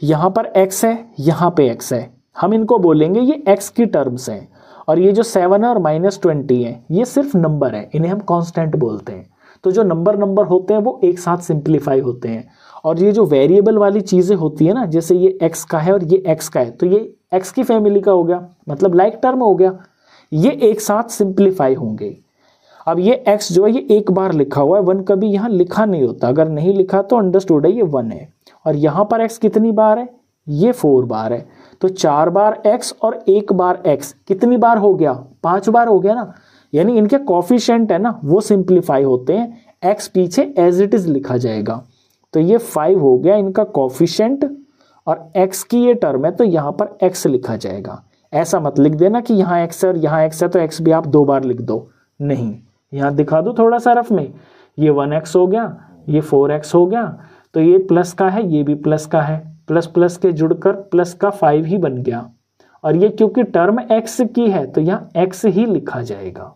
यहाँ पर x है, यहाँ पे x है, हम इनको बोलेंगे ये x की टर्म्स हैं। और ये जो 7 और -20 है ये सिर्फ नंबर है, इन्हें हम कांस्टेंट बोलते हैं। तो जो नंबर होते हैं वो एक साथ सिंप्लीफाई होते हैं। और ये जो वेरिएबल वाली चीज़ें होती है ना, जैसे ये x का है और ये x का है, तो ये x की फैमिली का हो गया, मतलब लाइक टर्म हो गया, ये एक साथ सिंप्लीफाई होंगे। अब ये x जो है ये एक बार लिखा हुआ है, 1 कभी यहाँ लिखा नहीं होता, अगर नहीं लिखा तो अंडरस्टूड है ये 1 है। और यहाँ पर x कितनी बार है, ये 4 बार है, तो 4 बार x और 1 बार x कितनी बार हो गया, 5 बार हो गया ना। यानी इनके कॉफिशिएंट है ना वो सिंप्लीफाई होते हैं, x पीछे एज इट इज लिखा जाएगा। तो ये 5 हो गया इनका कॉफिशिएंट और x की ये टर्म है तो यहाँ पर x लिखा जाएगा। ऐसा मत लिख देना कि यहाँ x है और यहाँ x है तो x भी आप 2 बार लिख दो, नहीं, यहाँ दिखा दो थोड़ा सा रफ में, ये 1x हो गया, ये 4x हो गया, तो ये प्लस का है, ये भी प्लस का है, प्लस प्लस के जुड़कर प्लस का 5 ही बन गया। और ये क्योंकि टर्म x की है तो यहाँ x ही लिखा जाएगा।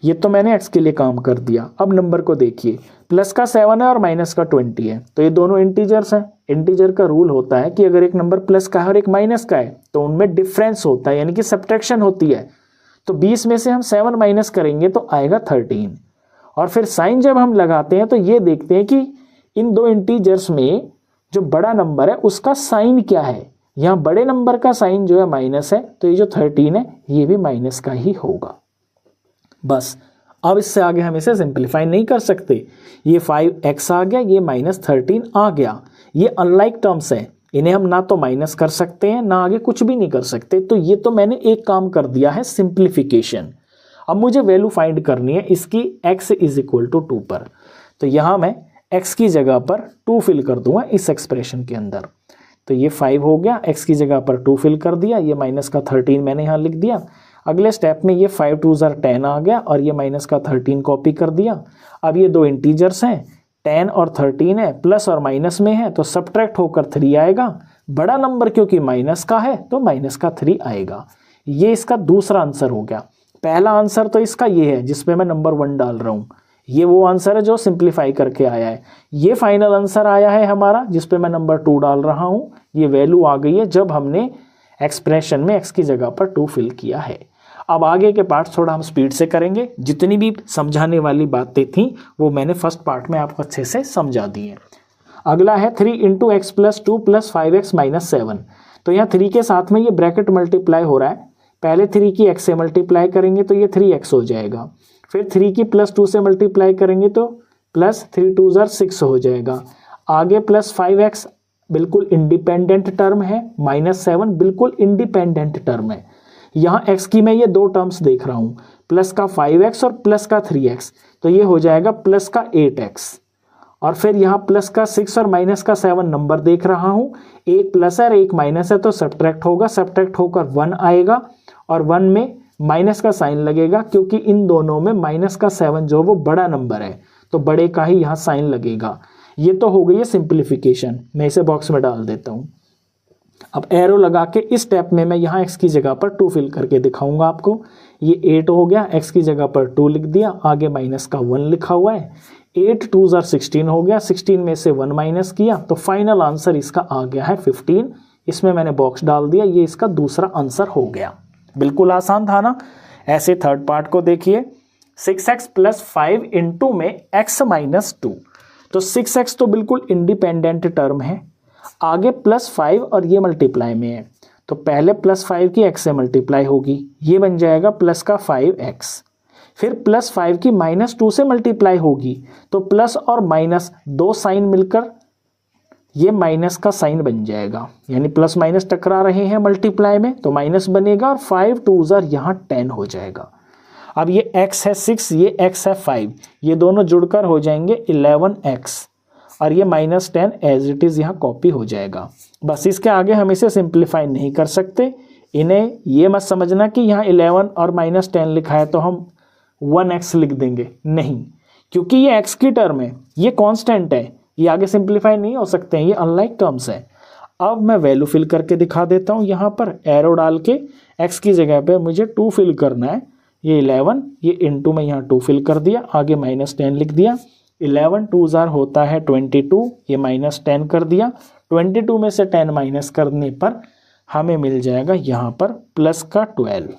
ये तो मैंने x के लिए काम कर दिया। अब नंबर को देखिए, प्लस का 7 है और माइनस का 20 है, तो ये दोनों इंटीजर्स हैं। इंटीजर का रूल होता है कि अगर एक नंबर प्लस का है और एक माइनस का है तो उनमें डिफरेंस होता है, यानी कि सब्ट्रैक्शन होती है। तो 20 में से हम 7 माइनस करेंगे तो आएगा 13। और फिर साइन जब हम लगाते हैं तो ये देखते हैं कि इन 2 इंटीजर्स में जो बड़ा नंबर है उसका साइन क्या है। यहाँ बड़े नंबर का साइन जो है माइनस है, तो ये जो 13 है ये भी माइनस का ही होगा। बस अब इससे आगे हम इसे सिंप्लीफाई नहीं कर सकते। ये 5x आ गया, ये -13 आ गया। ये अनलाइक टर्म्स हैं, इन्हें हम ना तो माइनस कर सकते हैं ना आगे कुछ भी नहीं कर सकते। तो ये तो मैंने एक काम कर दिया है सिंप्लीफिकेशन। अब मुझे वैल्यू फाइंड करनी है इसकी x = 2 पर। तो यहाँ मैं x की जगह पर 2 फिल कर दूंगा इस एक्सप्रेशन के अंदर। तो ये 5 हो गया, x की जगह पर 2 फिल कर दिया, ये माइनस का 13 मैंने यहाँ लिख दिया। अगले स्टेप में ये 5 2 10 आ गया और ये माइनस का 13 कॉपी कर दिया। अब ये 2 इंटीजर्स हैं, 10 और 13 है, प्लस और माइनस में है तो सब्ट्रैक्ट होकर 3 आएगा। बड़ा नंबर क्योंकि माइनस का है तो माइनस का 3 आएगा। ये इसका दूसरा आंसर हो गया। पहला आंसर तो इसका ये है जिसपे मैं नंबर 1 डाल रहा हूँ, ये वो आंसर है जो सिंप्लीफाई करके आया है। ये फाइनल आंसर आया है हमारा जिसपे मैं नंबर 2 डाल रहा हूँ। ये वैल्यू आ गई है जब हमने एक्सप्रेशन में x की जगह पर 2 फिल किया है। अब आगे के पार्ट थोड़ा हम स्पीड से करेंगे। जितनी भी समझाने वाली बातें थी वो मैंने फर्स्ट पार्ट में आपको अच्छे से समझा दी है। अगला है 3 × x + 2 + 5x - 7। तो यहाँ 3 के साथ में ये ब्रैकेट मल्टीप्लाई हो रहा है। पहले 3 की x से मल्टीप्लाई करेंगे तो ये 3x हो जाएगा। फिर 3 की +2 से मल्टीप्लाई करेंगे तो +3 2 6 हो जाएगा। आगे +5x बिल्कुल इंडिपेंडेंट टर्म है, -7 बिल्कुल इंडिपेंडेंट टर्म है। यहाँ x की मैं ये 2 टर्म्स देख रहा हूँ, प्लस का 5x और प्लस का 3x, तो ये हो जाएगा प्लस का 8x। और फिर यहाँ प्लस का 6 और माइनस का 7 नंबर देख रहा हूँ, एक प्लस है और एक माइनस है तो सब्ट्रैक्ट होगा, सब्ट्रैक्ट होकर 1 आएगा और 1 में माइनस का साइन लगेगा क्योंकि इन दोनों में माइनस का 7 जो वो बड़ा नंबर है तो बड़े का ही यहाँ साइन लगेगा। ये तो हो गई है सिंप्लीफिकेशन। मैं इसे बॉक्स में डाल देता हूँ। अब एरो लगा के इस स्टेप में मैं यहाँ x की जगह पर 2 फिल करके दिखाऊंगा आपको। ये 8 हो गया, x की जगह पर 2 लिख दिया, आगे माइनस का 1 लिखा हुआ है। 8 2 16 हो गया, 16 में से 1 माइनस किया तो फाइनल आंसर इसका आ गया है 15। इसमें मैंने बॉक्स डाल दिया, ये इसका दूसरा आंसर हो गया। बिल्कुल आसान था ना। ऐसे थर्ड पार्ट को देखिए, 6x + 5 × में x - 2। तो 6x तो बिल्कुल इंडिपेंडेंट टर्म है, आगे +5 और ये मल्टीप्लाई में है तो पहले +5 की x से मल्टीप्लाई होगी, ये बन जाएगा प्लस का 5x। फिर +5 की -2 से मल्टीप्लाई होगी तो प्लस और माइनस 2 साइन मिलकर ये माइनस का साइन बन जाएगा, यानी प्लस माइनस टकरा रहे हैं मल्टीप्लाई में तो माइनस बनेगा और 5 2 यहाँ 10 हो जाएगा। अब ये x है 6, ये x है 5, ये दोनों जुड़कर हो जाएंगे 11x और ये -10 एज इट इज़ यहाँ कॉपी हो जाएगा। बस इसके आगे हम इसे सिंप्लीफाई नहीं कर सकते। इन्हें ये मत समझना कि यहाँ 11 और -10 लिखा है तो हम 1x लिख देंगे, नहीं, क्योंकि ये x की टर्म है, ये कांस्टेंट है, ये आगे सिंप्लीफाई नहीं हो सकते हैं, ये अनलाइक टर्म्स है। अब मैं वैल्यू फिल करके दिखा देता हूँ। यहाँ पर एरो डाल के x की जगह पे मुझे 2 फिल करना है, ये 11, ये इनटू में यहाँ 2 फिल कर दिया, आगे -10 लिख दिया। 11 2 होता है 22, ये -10 कर दिया। 22 में से 10 माइनस करने पर हमें मिल जाएगा यहाँ पर प्लस का 12,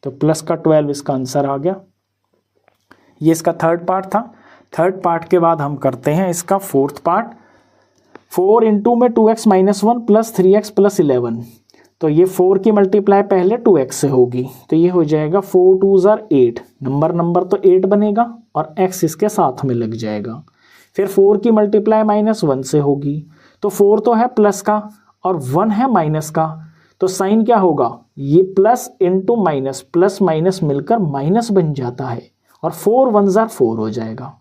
तो प्लस का 12 इसका आंसर आ गया। ये इसका थर्ड पार्ट था। थर्ड पार्ट के बाद हम करते हैं इसका फोर्थ पार्ट। 4 इंटू में 2x - 1 प्लस 3x प्लस 11, तो ये 4 की मल्टीप्लाई पहले 2x से होगी, तो ये हो जाएगा 4 2 8, नंबर तो 8 बनेगा और x इसके साथ में लग जाएगा। फिर 4 की मल्टीप्लाई -1 से होगी, तो 4 तो है प्लस का और 1 है माइनस का, तो साइन क्या होगा, ये plus into minus, plus minus मिलकर माइनस बन जाता है और 4 1 4 हो जाएगा।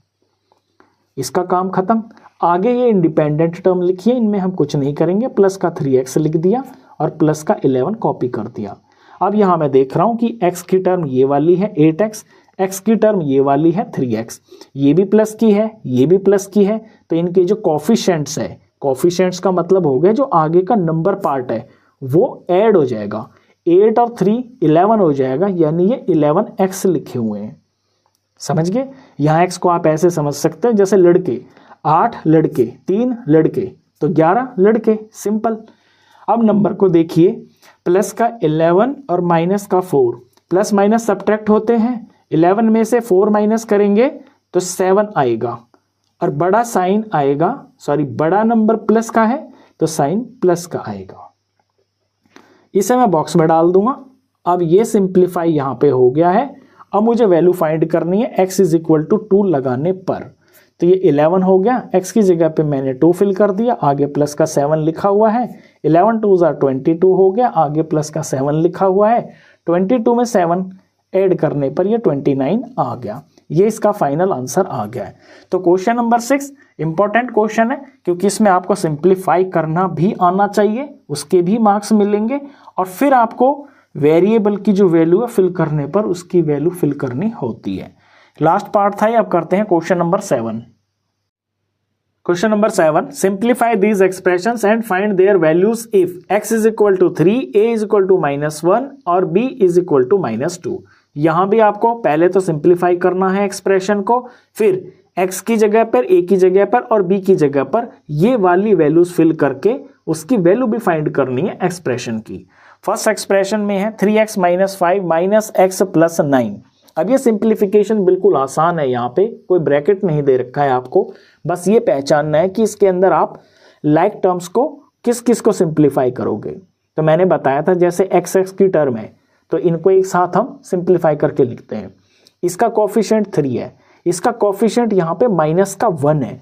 इसका काम खत्म। आगे ये इंडिपेंडेंट टर्म लिखिए, इनमें हम कुछ नहीं करेंगे। प्लस का 3x लिख दिया और प्लस का 11 कॉपी कर दिया। अब यहाँ मैं देख रहा हूँ कि x की टर्म ये वाली है 8x, x की टर्म ये वाली है 3x, ये भी प्लस की है, ये भी प्लस की है, तो इनके जो कॉफिशेंट्स है, कॉफिशेंट्स का मतलब हो गया जो आगे का नंबर पार्ट है वो ऐड हो जाएगा। 8 और 3 11 हो जाएगा, यानी ये 11x लिखे हुए हैं। समझ गए? यहाँ x को आप ऐसे समझ सकते हैं जैसे लड़के, 8 लड़के, 3 लड़के, तो 11 लड़के, सिंपल। अब नंबर को देखिए, प्लस का 11 और माइनस का 4, प्लस माइनस सब्ट्रैक्ट होते हैं। 11 में से 4 माइनस करेंगे तो 7 आएगा और बड़ा साइन आएगा, सॉरी बड़ा नंबर प्लस का है तो साइन प्लस का आएगा। इसे मैं बॉक्स में डाल दूंगा। अब ये सिंप्लीफाई यहाँ पे हो गया है। अब मुझे वैल्यू फाइंड करनी है x इज इक्वल टू 2 लगाने पर, तो ये 11 हो गया, x की जगह पे मैंने 2 फिल कर दिया, आगे प्लस का 7 लिखा हुआ है। 11 2 22 हो गया, आगे प्लस का 7 लिखा हुआ है। 22 में 7 ऐड करने पर ये 29 आ गया। ये इसका फाइनल आंसर आ गया है। तो क्वेश्चन नंबर 6 इंपॉर्टेंट क्वेश्चन है, क्योंकि इसमें आपको सिंप्लीफाई करना भी आना चाहिए, उसके भी मार्क्स मिलेंगे, और फिर आपको वेरिएबल की जो वैल्यू है फिल करने पर उसकी वैल्यू फिल करनी होती है। लास्ट पार्ट था ये। अब करते हैं question number 7। Question number 7, simplify these expressions and find their values if x is equal to 3, a is equal to -1 और b इज इक्वल टू -2। यहां भी आपको पहले तो सिंप्लीफाई करना है एक्सप्रेशन को, फिर x की जगह पर, a की जगह पर और b की जगह पर ये वाली वैल्यूज फिल करके उसकी वैल्यू भी फाइंड करनी है एक्सप्रेशन की। फर्स्ट एक्सप्रेशन में है 3x - 5 - x + 9। अब ये सिंप्लीफिकेशन बिल्कुल आसान है, यहाँ पे कोई ब्रैकेट नहीं दे रखा है आपको, बस ये पहचानना है कि इसके अंदर आप लाइक टर्म्स को किस किस को सिंप्लीफाई करोगे। तो मैंने बताया था जैसे x की टर्म है तो इनको एक साथ हम सिंप्लीफाई करके लिखते हैं। इसका कोफिशिएंट 3 है, इसका कोफिशिएंट यहाँ पे -1 है,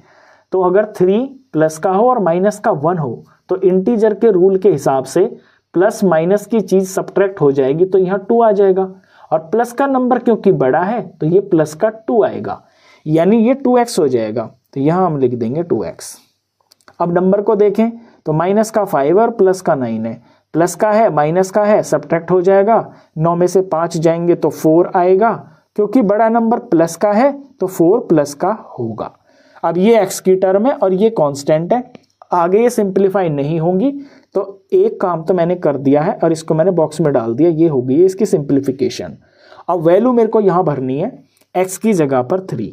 तो अगर 3 प्लस का हो और माइनस का 1 हो तो इंटीजर के रूल के हिसाब से प्लस माइनस की चीज सब्ट्रैक्ट हो जाएगी तो यहाँ 2 आ जाएगा, और प्लस का नंबर क्योंकि बड़ा है तो ये प्लस का 2 आएगा, यानी ये 2x हो जाएगा, तो यहाँ हम लिख देंगे 2x। अब नंबर को देखें तो माइनस का 5 और प्लस का 9 है, प्लस का है माइनस का है, सब्ट्रैक्ट हो जाएगा, 9 में से 5 जाएंगे तो 4 आएगा, क्योंकि बड़ा नंबर प्लस का है तो 4 प्लस का होगा। अब ये x की टर्म है और ये कांस्टेंट है, आगे ये सिंप्लीफाई नहीं होंगी, तो एक काम तो मैंने कर दिया है और इसको मैंने बॉक्स में डाल दिया, ये होगी इसकी सिंप्लीफिकेशन। अब वैल्यू मेरे को यहाँ भरनी है x की जगह पर 3,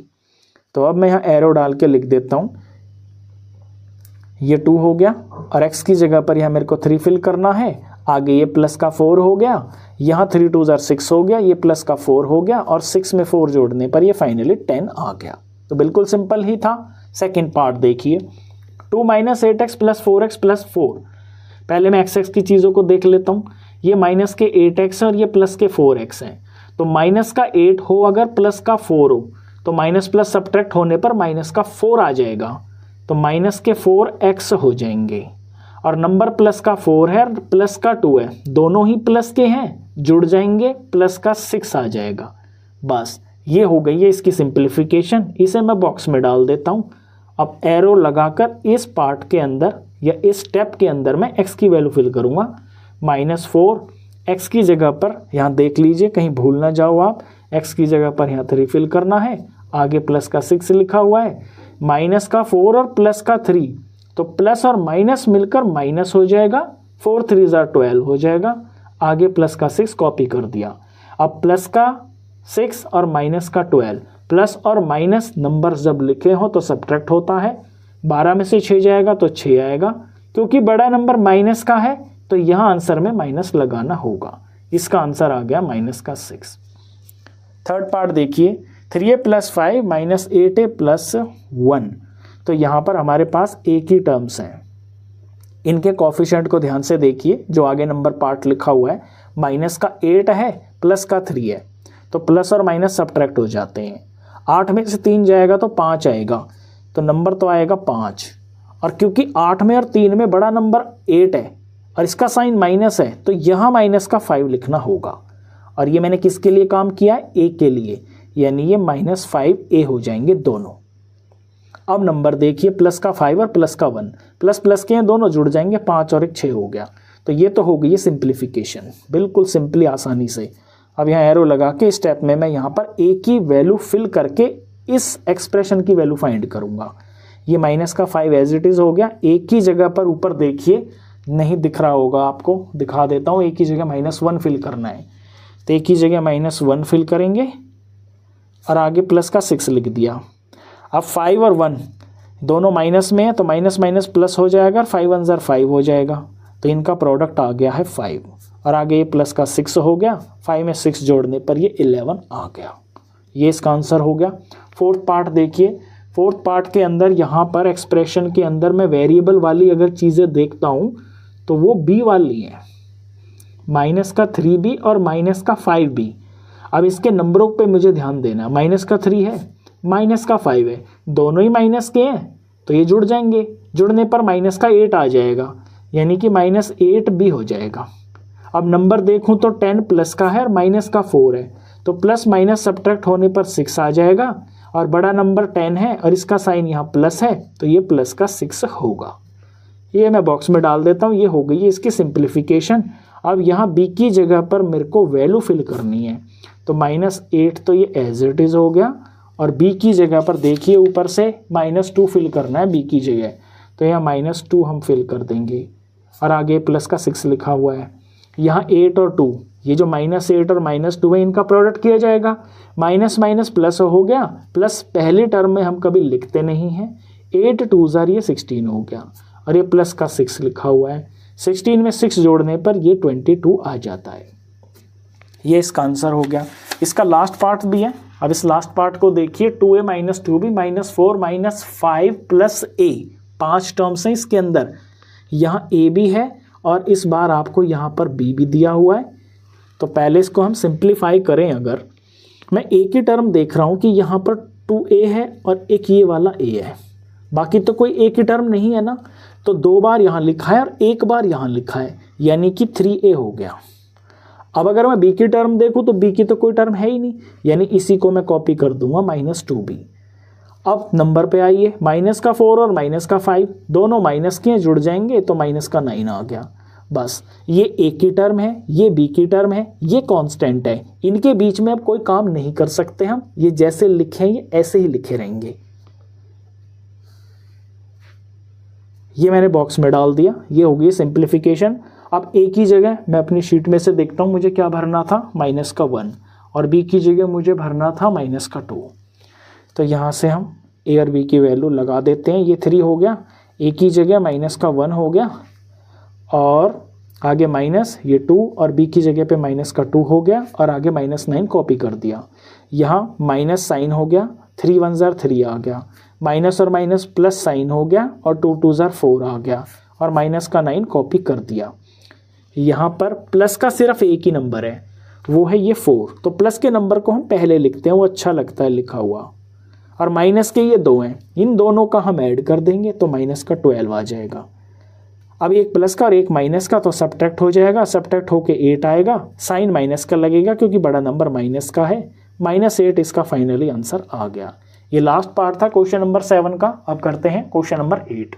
तो अब मैं यहाँ एरो डाल के लिख देता हूँ, ये 2 हो गया और x की जगह पर यहाँ मेरे को 3 फिल करना है, आगे ये प्लस का 4 हो गया, यहाँ 3 2 6 हो गया, ये प्लस का 4 हो गया और 6 में 4 जोड़ने पर ये फाइनली 10 आ गया। तो बिल्कुल सिंपल ही था। सेकेंड पार्ट देखिए, 2 - 8x + 4x + 4। पहले मैं x की चीज़ों को देख लेता हूँ। ये माइनस के 8x है और ये प्लस के 4x है, तो माइनस का 8 हो अगर प्लस का 4 हो तो माइनस प्लस सब्ट्रैक्ट होने पर माइनस का 4 आ जाएगा, तो माइनस के 4x हो जाएंगे, और नंबर प्लस का 4 है और प्लस का 2 है, दोनों ही प्लस के हैं, जुड़ जाएंगे, प्लस का 6 आ जाएगा। बस ये हो गई है इसकी सिंप्लीफिकेशन। इसे मैं बॉक्स में डाल देता हूँ। अब एरो लगाकर इस पार्ट के अंदर या इस स्टेप के अंदर मैं x की वैल्यू फिल करूँगा। -4 x की जगह पर यहाँ देख लीजिए, कहीं भूल ना जाओ आप, x की जगह पर यहाँ 3 फिल करना है, आगे प्लस का 6 लिखा हुआ है, माइनस का 4 और प्लस का 3, तो प्लस और माइनस मिलकर माइनस हो जाएगा, 4 3 12 हो जाएगा, आगे प्लस का 6 कॉपी कर दिया। अब प्लस का 6 और माइनस का 12, प्लस और माइनस नंबर जब लिखे हो तो सब्ट्रैक्ट होता है, 12 में से 6 जाएगा तो 6 आएगा, क्योंकि बड़ा नंबर माइनस का है तो यहाँ आंसर में माइनस लगाना होगा। इसका आंसर आ गया माइनस का 6। थर्ड पार्ट देखिए, 3a + 5 - 8a + 1, तो यहाँ पर हमारे पास एक ही टर्म्स हैं। इनके कोफिशिएंट को ध्यान से देखिए, जो आगे नंबर पार्ट लिखा हुआ है, माइनस का 8 है, प्लस का 3 है, तो प्लस और माइनस सब्ट्रैक्ट हो जाते हैं। 8 में से 3 जाएगा तो 5 आएगा, तो नंबर तो आएगा 5, और क्योंकि 8 में और 3 में बड़ा नंबर 8 है और इसका साइन माइनस है, तो यहाँ माइनस का 5 लिखना होगा। और ये मैंने किसके लिए काम किया है? a के लिए, यानी ये -5a हो जाएंगे दोनों। अब नंबर देखिए, प्लस का 5 और प्लस का 1, प्लस प्लस के हैं, दोनों जुड़ जाएंगे, 5 और 1 6 हो गया। तो ये तो हो गई है सिंप्लीफिकेशन, बिल्कुल सिंपली, आसानी से। अब यहाँ एरो लगा के स्टेप में मैं यहाँ पर a की वैल्यू फिल करके इस एक्सप्रेशन की वैल्यू फाइंड करूँगा। ये माइनस का 5 एज इट इज़ हो गया। a की जगह पर ऊपर देखिए, नहीं दिख रहा होगा आपको, दिखा देता हूँ, a की जगह -1 फिल करना है, तो a की जगह -1 फिल करेंगे और आगे प्लस का 6 लिख दिया। अब 5 और 1 दोनों माइनस में है, तो माइनस माइनस प्लस हो जाएगा, 5 1 ज़र 5 हो जाएगा, तो इनका प्रोडक्ट आ गया है 5, और आगे ये प्लस का 6 हो गया, 5 में 6 जोड़ने पर ये 11 आ गया। ये इसका आंसर हो गया। फोर्थ पार्ट देखिए, फोर्थ पार्ट के अंदर यहाँ पर एक्सप्रेशन के अंदर मैं वेरिएबल वाली अगर चीज़ें देखता हूँ तो वो b वाली है, माइनस का 3b और माइनस का 5b। अब इसके नंबरों पे मुझे ध्यान देना, माइनस का 3 है, माइनस का 5 है, दोनों ही माइनस के हैं, तो ये जुड़ जाएंगे, जुड़ने पर माइनस का 8 आ जाएगा, यानी कि -8b हो जाएगा। अब नंबर देखूं तो 10 प्लस का है और माइनस का 4 है, तो प्लस माइनस सब्ट्रैक्ट होने पर 6 आ जाएगा, और बड़ा नंबर 10 है और इसका साइन यहाँ प्लस है, तो ये प्लस का 6 होगा। ये मैं बॉक्स में डाल देता हूँ। ये हो गई है इसकी सिंप्लीफिकेशन। अब यहाँ b की जगह पर मेरे को वैल्यू फिल करनी है, तो -8 तो ये एज इट इज़ हो गया, और b की जगह पर देखिए ऊपर से -2 फिल करना है b की जगह, तो यहाँ -2 हम फिल कर देंगे, और आगे प्लस का 6 लिखा हुआ है। यहाँ 8 और 2, ये जो -8 और -2 है, इनका प्रोडक्ट किया जाएगा, माइनस माइनस प्लस हो गया, प्लस पहले टर्म में हम कभी लिखते नहीं हैं, 8 2 ज़र ये 16 हो गया, और ये प्लस का 6 लिखा हुआ है, 16 में 6 जोड़ने पर ये 22 आ जाता है। ये इसका आंसर हो गया। इसका लास्ट पार्ट भी है। अब इस लास्ट पार्ट को देखिए, 2a - 2b -4 -5 + a, 5 टर्म्स हैं इसके अंदर। यहाँ a भी है और इस बार आपको यहाँ पर b भी दिया हुआ है। तो पहले इसको हम सिंप्लीफाई करें। अगर मैं एक ही टर्म देख रहा हूँ कि यहाँ पर 2a है और एक ये वाला a है, बाकी तो कोई एक ही टर्म नहीं है ना, तो 2 बार यहाँ लिखा है और 1 बार यहाँ लिखा है, यानी कि 3a हो गया। अब अगर मैं b की टर्म देखूँ तो b की तो कोई टर्म है ही नहीं, यानी इसी को मैं कॉपी कर दूंगा -2b। अब नंबर पे आइए, माइनस का 4 और माइनस का 5 दोनों माइनस के जुड़ जाएंगे, तो माइनस का 9 आ गया। बस ये एक की टर्म है, ये b की टर्म है, ये कांस्टेंट है, इनके बीच में अब कोई काम नहीं कर सकते हम, ये जैसे लिखे हैं ये ऐसे ही लिखे रहेंगे। ये मैंने बॉक्स में डाल दिया। ये हो गई सिंप्लीफिकेशन। अब a की जगह मैं अपनी शीट में से देखता हूँ मुझे क्या भरना था, -1, और b की जगह मुझे भरना था -2। तो यहाँ से हम a और b की वैल्यू लगा देते हैं। ये 3 हो गया, a की जगह -1 हो गया, और आगे माइनस ये 2, और b की जगह पे -2 हो गया, और आगे -9 कॉपी कर दिया। यहाँ माइनस साइन हो गया, 3 1 ज़र 3 आ गया, माइनस और माइनस प्लस साइन हो गया, और 2 2 ज़र 4 आ गया, और माइनस का 9 कॉपी कर दिया। यहाँ पर प्लस का सिर्फ एक ही नंबर है, वो है ये 4, तो प्लस के नंबर को हम पहले लिखते हैं, वो अच्छा लगता है लिखा हुआ। और माइनस के ये 2 हैं, इन दोनों का हम ऐड कर देंगे तो माइनस का 12 आ जाएगा। अब एक प्लस का और एक माइनस का तो सब्ट्रैक्ट हो जाएगा, सब्ट्रैक्ट होके 8 आएगा, साइन माइनस का लगेगा क्योंकि बड़ा नंबर माइनस का है, -8 इसका फाइनली आंसर आ गया। ये लास्ट पार्ट था क्वेश्चन नंबर 7 का। अब करते हैं question number 8।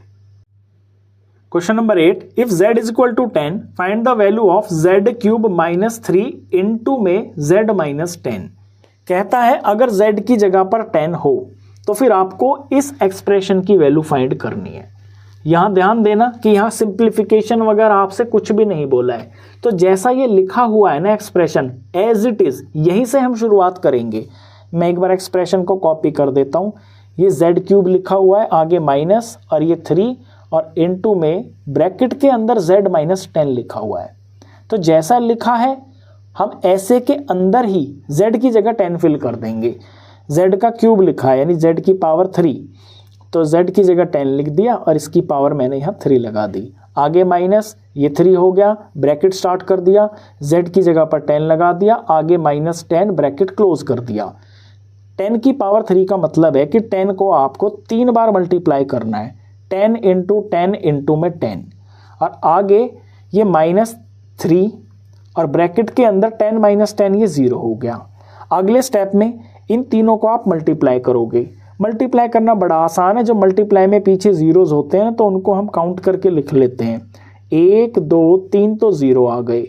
Question number 8, if z is equal to 10 find the value of z³ -3 into में z -10। कहता है अगर z की जगह पर 10 हो तो फिर आपको इस एक्सप्रेशन की वैल्यू फाइंड करनी है। यहां ध्यान देना कि यहां सिंप्लीफिकेशन वगैरह आपसे कुछ भी नहीं बोला है, तो जैसा ये लिखा हुआ है ना एक्सप्रेशन एज इट इज, यहीं से हम शुरुआत करेंगे। मैं एक बार एक्सप्रेशन को कॉपी कर देता हूं। ये z³ लिखा हुआ है, आगे माइनस और ये 3 और इनटू में ब्रैकेट के अंदर z -10 लिखा हुआ है। तो जैसा लिखा है हम ऐसे के अंदर ही z की जगह 10 फिल कर देंगे। z का क्यूब लिखा है यानी z की पावर 3, तो z की जगह 10 लिख दिया और इसकी पावर मैंने यहाँ 3 लगा दी। आगे माइनस, ये 3 हो गया, ब्रैकेट स्टार्ट कर दिया, z की जगह पर 10 लगा दिया, आगे -10 ब्रैकेट क्लोज कर दिया। 10 की पावर 3 का मतलब है कि 10 को आपको 3 बार मल्टीप्लाई करना है, 10 इंटू 10 इंटू में 10, और आगे ये -3 और ब्रैकेट के अंदर 10 -10 ये 0 हो गया। अगले स्टेप में इन तीनों को आप मल्टीप्लाई करोगे। मल्टीप्लाई करना बड़ा आसान है, जो मल्टीप्लाई में पीछे जीरोज होते हैं तो उनको हम काउंट करके लिख लेते हैं। 1 2 3 तो 0 आ गए।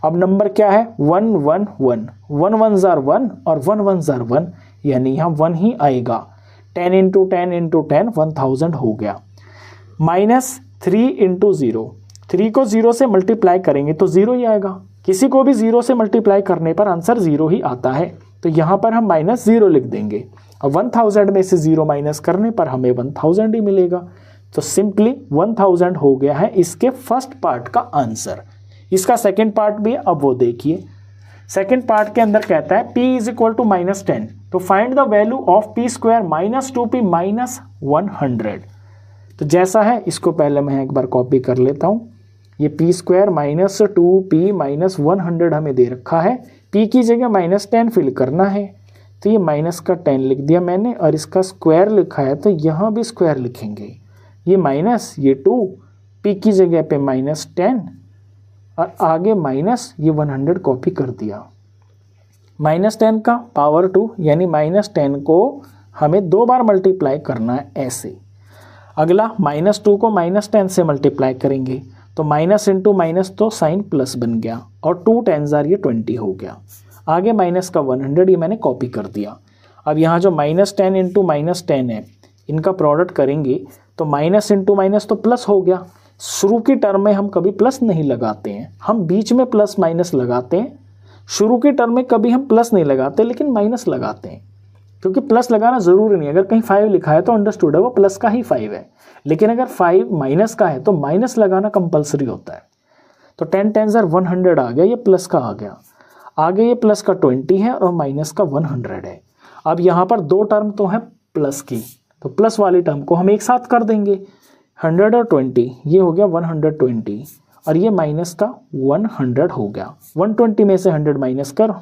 अब नंबर क्या है 1 1 1, 1 1 जार 1 और 1 1 जार 1, यानी यहाँ 1 ही आएगा। 10 इंटू 10 इंटू 10 1000 हो गया। -3 इंटू 0, 3 को 0 से मल्टीप्लाई करेंगे तो 0 ही आएगा। किसी को भी 0 से मल्टीप्लाई करने पर आंसर 0 ही आता है, तो यहाँ पर हम -0 लिख देंगे। अब 1000 में से 0 माइनस करने पर हमें 1000 ही मिलेगा। तो सिंपली 1000 हो गया है इसके फर्स्ट पार्ट का आंसर। इसका सेकंड पार्ट भी अब वो देखिए। सेकंड पार्ट के अंदर कहता है p इज इक्वल टू -10, तो find the value of p² -2p -100। तो जैसा है इसको पहले मैं एक बार कॉपी कर लेता हूँ। ये p² -2p -100 हमें दे रखा है, p की जगह -10 फिल करना है, तो ये माइनस का 10 लिख दिया मैंने, और इसका स्क्वायर लिखा है तो यहाँ भी स्क्वायर लिखेंगे। ये माइनस, ये 2, p की जगह पे -10 और आगे माइनस, ये 100 कॉपी कर दिया। -10 का पावर 2 यानी -10 को हमें 2 बार मल्टीप्लाई करना है ऐसे। अगला -2 को -10 से मल्टीप्लाई करेंगे तो माइनस इंटू माइनस तो साइन प्लस बन गया, और 2 10 ये 20 हो गया। आगे माइनस का 100 ये मैंने कॉपी कर दिया। अब यहाँ जो -10 इंटू -10 है, इनका प्रोडक्ट करेंगे तो माइनस इंटू माइनस तो प्लस हो गया। शुरू की टर्म में हम कभी प्लस नहीं लगाते हैं, हम बीच में प्लस माइनस लगाते हैं। शुरू की टर्म में कभी हम प्लस नहीं लगाते लेकिन माइनस लगाते हैं, क्योंकि प्लस लगाना ज़रूरी नहीं। अगर कहीं 5 लिखा है तो अंडरस्टूड है वो प्लस का ही 5 है, लेकिन अगर 5 माइनस का है तो माइनस लगाना कंपलसरी होता है। तो 10 10 100 आ गया, ये प्लस का आ गया। आगे ये प्लस का 20 है और माइनस का 100 है। अब यहाँ पर 2 टर्म तो है प्लस की, तो प्लस वाली टर्म को हम एक साथ कर देंगे। 100 और 20 ये हो गया 120, और ये माइनस का 100 हो गया। 120 में से 100 माइनस कर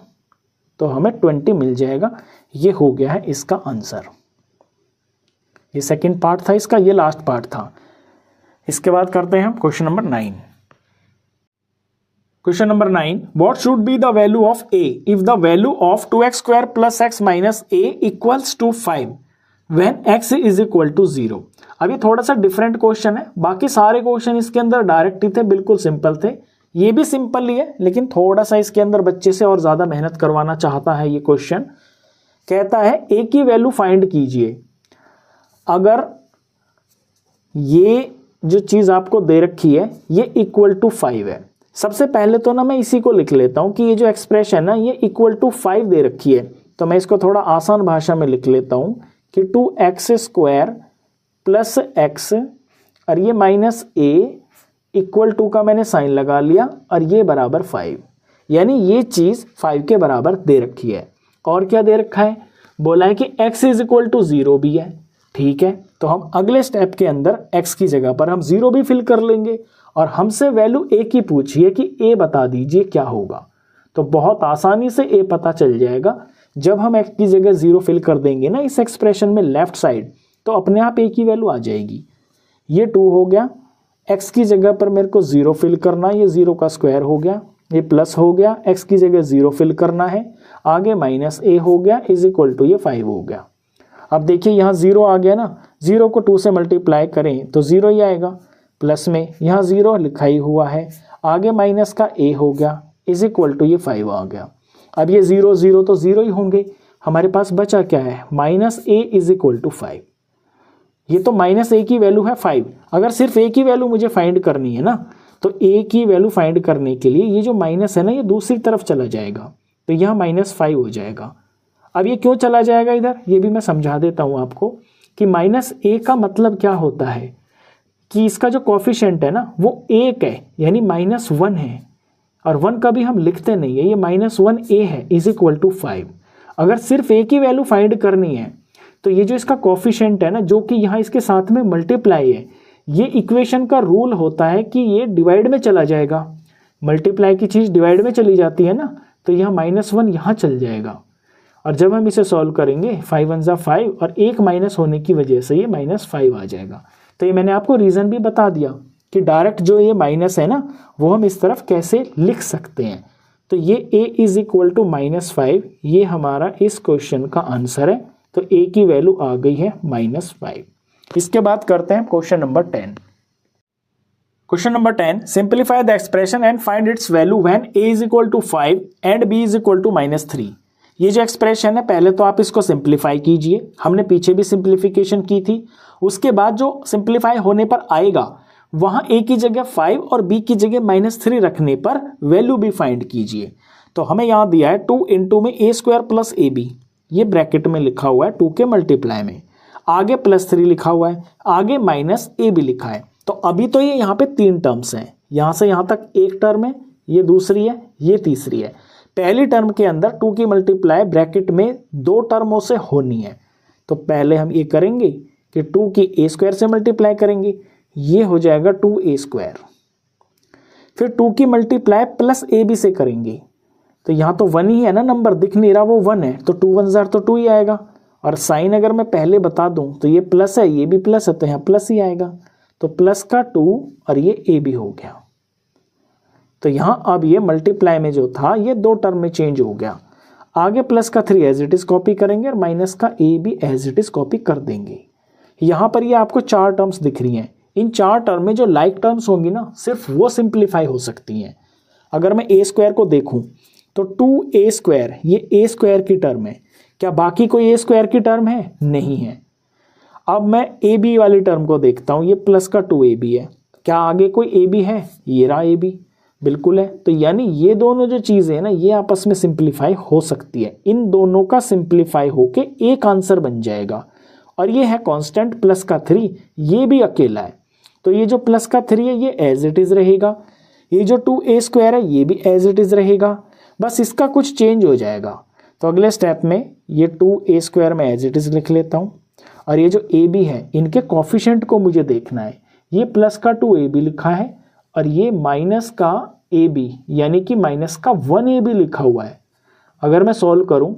तो हमें 20 मिल जाएगा। ये हो गया है इसका आंसर। ये सेकंड पार्ट था इसका, ये लास्ट पार्ट था। इसके बाद करते हैं हम question number 9। Question number 9, what should be the value of a if the value of 2x² + x - a equals to 5 when x is equal to 0। अब ये थोड़ा सा डिफरेंट क्वेश्चन है, बाकी सारे क्वेश्चन इसके अंदर डायरेक्ट ही थे, बिल्कुल सिंपल थे। ये भी सिंपल ही है, लेकिन थोड़ा सा इसके अंदर बच्चे से और ज्यादा मेहनत करवाना चाहता है ये क्वेश्चन। कहता है a की वैल्यू फाइंड कीजिए अगर ये जो चीज आपको दे रखी है ये इक्वल टू 5 है। सबसे पहले तो ना मैं इसी को लिख लेता हूं कि ये जो एक्सप्रेशन है ना ये इक्वल टू 5 दे रखी है, तो मैं इसको थोड़ा आसान भाषा में लिख लेता हूं कि 2x² + x और ये -a इक्वल टू का मैंने साइन लगा लिया और ये बराबर 5, यानी ये चीज 5 के बराबर दे रखी है। और क्या दे रखा है, बोला है कि x इज इक्वल टू 0 भी है। ठीक है, तो हम अगले स्टेप के अंदर x की जगह पर हम 0 भी फिल कर लेंगे, और हमसे वैल्यू a की पूछिए कि a बता दीजिए क्या होगा। तो बहुत आसानी से a पता चल जाएगा। जब हम x की जगह 0 फिल कर देंगे ना इस एक्सप्रेशन में लेफ्ट साइड, तो अपने आप a की वैल्यू आ जाएगी। ये 2 हो गया, x की जगह पर मेरे को 0 फिल करना, ये 0 का स्क्वायर हो गया, ये प्लस हो गया, x की जगह 0 फिल करना है, आगे -a हो गया इज इक्वल टू ये 5 हो गया। अब देखिए यहाँ 0 आ गया ना, 0 को 2 से मल्टीप्लाई करें तो 0 ही आएगा, प्लस में यहाँ 0 लिखा ही हुआ है, आगे माइनस का a हो गया इज इक्वल टू ये 5 आ गया। अब ये 0 0 तो 0 ही होंगे, हमारे पास बचा क्या है -a इज इक्वल टू 5। ये तो -a की वैल्यू है 5। अगर सिर्फ a की वैल्यू मुझे फाइंड करनी है ना, तो a की वैल्यू फाइंड करने के लिए ये जो माइनस है ना ये दूसरी तरफ चला जाएगा, तो यहाँ -5 हो जाएगा। अब ये क्यों चला जाएगा इधर, ये भी मैं समझा देता हूँ आपको कि -a का मतलब क्या होता है कि इसका जो कोफिशिएंट है ना वो 1 है, यानी -1 है, और 1 कभी हम लिखते नहीं है, ये -1a है इज इक्वल टू 5। अगर सिर्फ a की वैल्यू फाइंड करनी है तो ये जो इसका कोफिशिएंट है ना, जो कि यहाँ इसके साथ में मल्टीप्लाई है, ये इक्वेशन का रूल होता है कि ये डिवाइड में चला जाएगा। मल्टीप्लाई की चीज़ डिवाइड में चली जाती है ना, तो यहाँ -1 यहाँ चल जाएगा। और जब हम इसे सॉल्व करेंगे 5 1 जा 5 और एक माइनस होने की वजह से ये -5 आ जाएगा। तो ये मैंने आपको रीज़न भी बता दिया कि डायरेक्ट जो ये माइनस है ना वो हम इस तरफ कैसे लिख सकते हैं। तो ये a इज इक्वल टू -5, ये हमारा इस क्वेश्चन का आंसर है। तो a की वैल्यू आ गई है -5। इसके बाद करते हैं question number 10। Question number 10, simplify the expression and find its value when a is equal to 5 and b is equal to -3। ये जो एक्सप्रेशन है पहले तो आप इसको सिंप्लीफाई कीजिए, हमने पीछे भी सिंप्लीफिकेशन की थी। उसके बाद जो सिंप्लीफाई होने पर आएगा वहां a की जगह 5 और b की जगह -3 रखने पर वैल्यू भी फाइंड कीजिए। तो हमें यहाँ दिया है 2 इंटू में a² प्लस ab, ये ब्रैकेट में लिखा हुआ है 2 के मल्टीप्लाई में, आगे +3 लिखा हुआ है, आगे -ab लिखा है। तो अभी तो ये यहाँ पे 3 टर्म्स हैं, यहाँ से यहाँ तक एक टर्म है, ये दूसरी है, ये तीसरी है। पहली टर्म के अंदर 2 की मल्टीप्लाई ब्रैकेट में 2 टर्मों से होनी है, तो पहले हम ये करेंगे कि 2 की a² से मल्टीप्लाई करेंगे, ये हो जाएगा 2a²। फिर 2 की मल्टीप्लाई प्लस ab से करेंगे, तो यहाँ तो 1 ही है ना, नंबर दिख नहीं रहा वो 1 है, तो 2 1 जार तो 2 ही आएगा। और साइन अगर मैं पहले बता दूं तो ये प्लस है, ये भी प्लस है, तो यहाँ प्लस ही आएगा, तो प्लस का 2 और ये ab हो गया। तो यहाँ अब ये मल्टीप्लाई में जो था ये 2 टर्म में चेंज हो गया। आगे प्लस का 3 एज इट इज कॉपी करेंगे और माइनस का a भी एज इट इज कॉपी कर देंगे। यहाँ पर ये आपको 4 टर्म्स दिख रही हैं, इन 4 टर्म में जो लाइक टर्म्स होंगी ना सिर्फ वो सिंप्लीफाई हो सकती हैं। अगर मैं a² को देखूं तो 2a² ये a² की टर्म है, क्या बाकी कोई a² की टर्म है? नहीं है। अब मैं ab वाली टर्म को देखता हूँ, ये प्लस का 2ab है, क्या आगे कोई ab है? ये रहा ab, बिल्कुल है। तो यानी ये दोनों जो चीज़ें हैं ना ये आपस में सिंप्लीफाई हो सकती है, इन दोनों का सिंप्लीफाई होके एक आंसर बन जाएगा। और ये है कांस्टेंट प्लस का 3, ये भी अकेला है, तो ये जो प्लस का 3 है ये एज इट इज़ रहेगा, ये जो 2a² है ये भी एज इट इज़ रहेगा, बस इसका कुछ चेंज हो जाएगा। तो अगले स्टेप में ये 2a² में एज इट इज़ लिख लेता हूँ, और ये जो ab है इनके कॉफिशिएंट को मुझे देखना है। ये प्लस का 2ab लिखा है और ये माइनस का ab यानी कि माइनस का 1ab लिखा हुआ है। अगर मैं सॉल्व करूं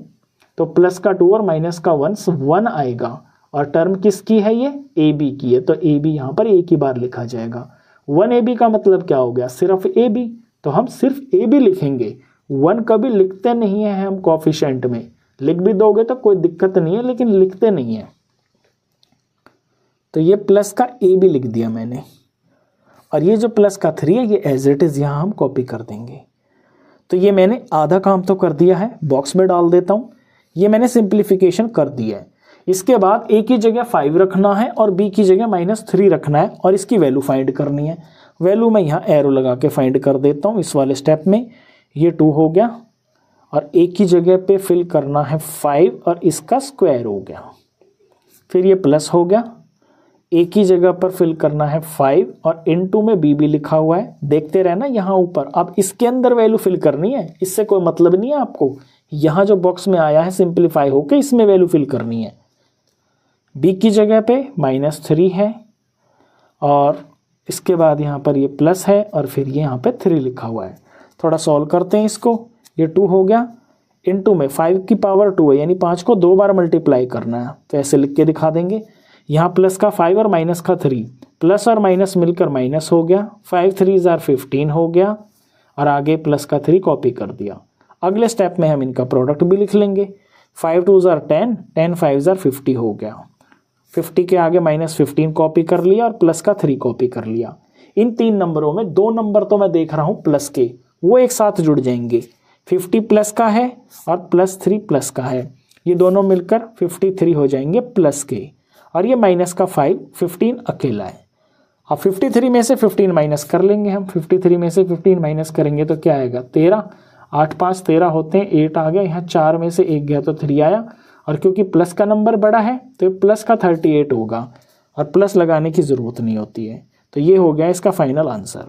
तो प्लस का 2 और माइनस का 1 आएगा, और टर्म किसकी है? ये ab की है, तो ab यहाँ पर एक ही बार लिखा जाएगा। 1ab का मतलब क्या हो गया? सिर्फ ab, तो हम सिर्फ ab लिखेंगे, 1 कभी लिखते नहीं है हम कॉफिशिएंट में, लिख भी दोगे तो कोई दिक्कत नहीं है, लेकिन लिखते नहीं है। तो ये प्लस का ab लिख दिया मैंने, और ये जो प्लस का 3 है ये एज इट इज़ यहाँ हम कॉपी कर देंगे। तो ये मैंने आधा काम तो कर दिया है, बॉक्स में डाल देता हूँ। ये मैंने सिंप्लीफिकेशन कर दिया है। इसके बाद a की जगह 5 रखना है और b की जगह -3 रखना है, और इसकी वैल्यू फाइंड करनी है। वैल्यू मैं यहाँ एरो लगा के फाइंड कर देता हूँ इस वाले स्टेप में। ये 2 हो गया, और a की जगह पे फिल करना है 5 और इसका स्क्वायर हो गया। फिर ये प्लस हो गया, a की जगह पर फिल करना है 5 और इनटू में b भी लिखा हुआ है, देखते रहना यहाँ ऊपर। अब इसके अंदर वैल्यू फिल करनी है, इससे कोई मतलब नहीं है आपको, यहाँ जो बॉक्स में आया है सिंप्लीफाई होके इसमें वैल्यू फिल करनी है। b की जगह पे -3 है, और इसके बाद यहाँ पर ये प्लस है, और फिर ये यहाँ पे 3 लिखा हुआ है। थोड़ा सॉल्व करते हैं इसको। ये 2 हो गया, इनटू में 5 की पावर 2 है, यानी 5 को 2 बार मल्टीप्लाई करना है, तो ऐसे लिख के दिखा देंगे। यहाँ प्लस का 5 और माइनस का 3, प्लस और माइनस मिलकर माइनस हो गया, 5 3 जार 15 हो गया, और आगे प्लस का 3 कॉपी कर दिया। अगले स्टेप में हम इनका प्रोडक्ट भी लिख लेंगे, 5 2 जार 10, 10 5 जार 50 हो गया, 50 के आगे माइनस 15 कॉपी कर लिया और प्लस का 3 कॉपी कर लिया। इन 3 नंबरों में 2 नंबर तो मैं देख रहा हूँ प्लस के, वो एक साथ जुड़ जाएंगे, 50 प्लस का है और प्लस 3 प्लस का है, ये दोनों मिलकर 53 हो जाएंगे प्लस के, और ये माइनस का 5, 15 अकेला है। अब 53 में से 15 माइनस कर लेंगे हम, 53 में से 15 माइनस करेंगे तो क्या आएगा 13, 8 5 13 होते हैं, 8 आ गया, यहाँ 4 में से 1 गया तो 3 आया, और क्योंकि प्लस का नंबर बड़ा है तो प्लस का 38 होगा, और प्लस लगाने की ज़रूरत नहीं होती है। तो ये हो गया इसका फाइनल आंसर।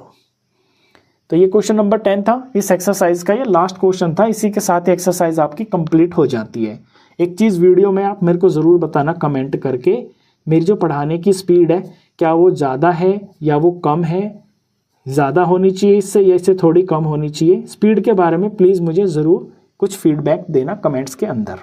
तो ये क्वेश्चन नंबर 10 था। इस एक्सरसाइज का ये लास्ट क्वेश्चन था, इसी के साथ एक्सरसाइज आपकी कंप्लीट हो जाती है। एक चीज़ वीडियो में आप मेरे को ज़रूर बताना कमेंट करके, मेरी जो पढ़ाने की स्पीड है क्या वो ज़्यादा है या वो कम है, ज़्यादा होनी चाहिए इससे या इससे थोड़ी कम होनी चाहिए। स्पीड के बारे में प्लीज़ मुझे ज़रूर कुछ फीडबैक देना कमेंट्स के अंदर।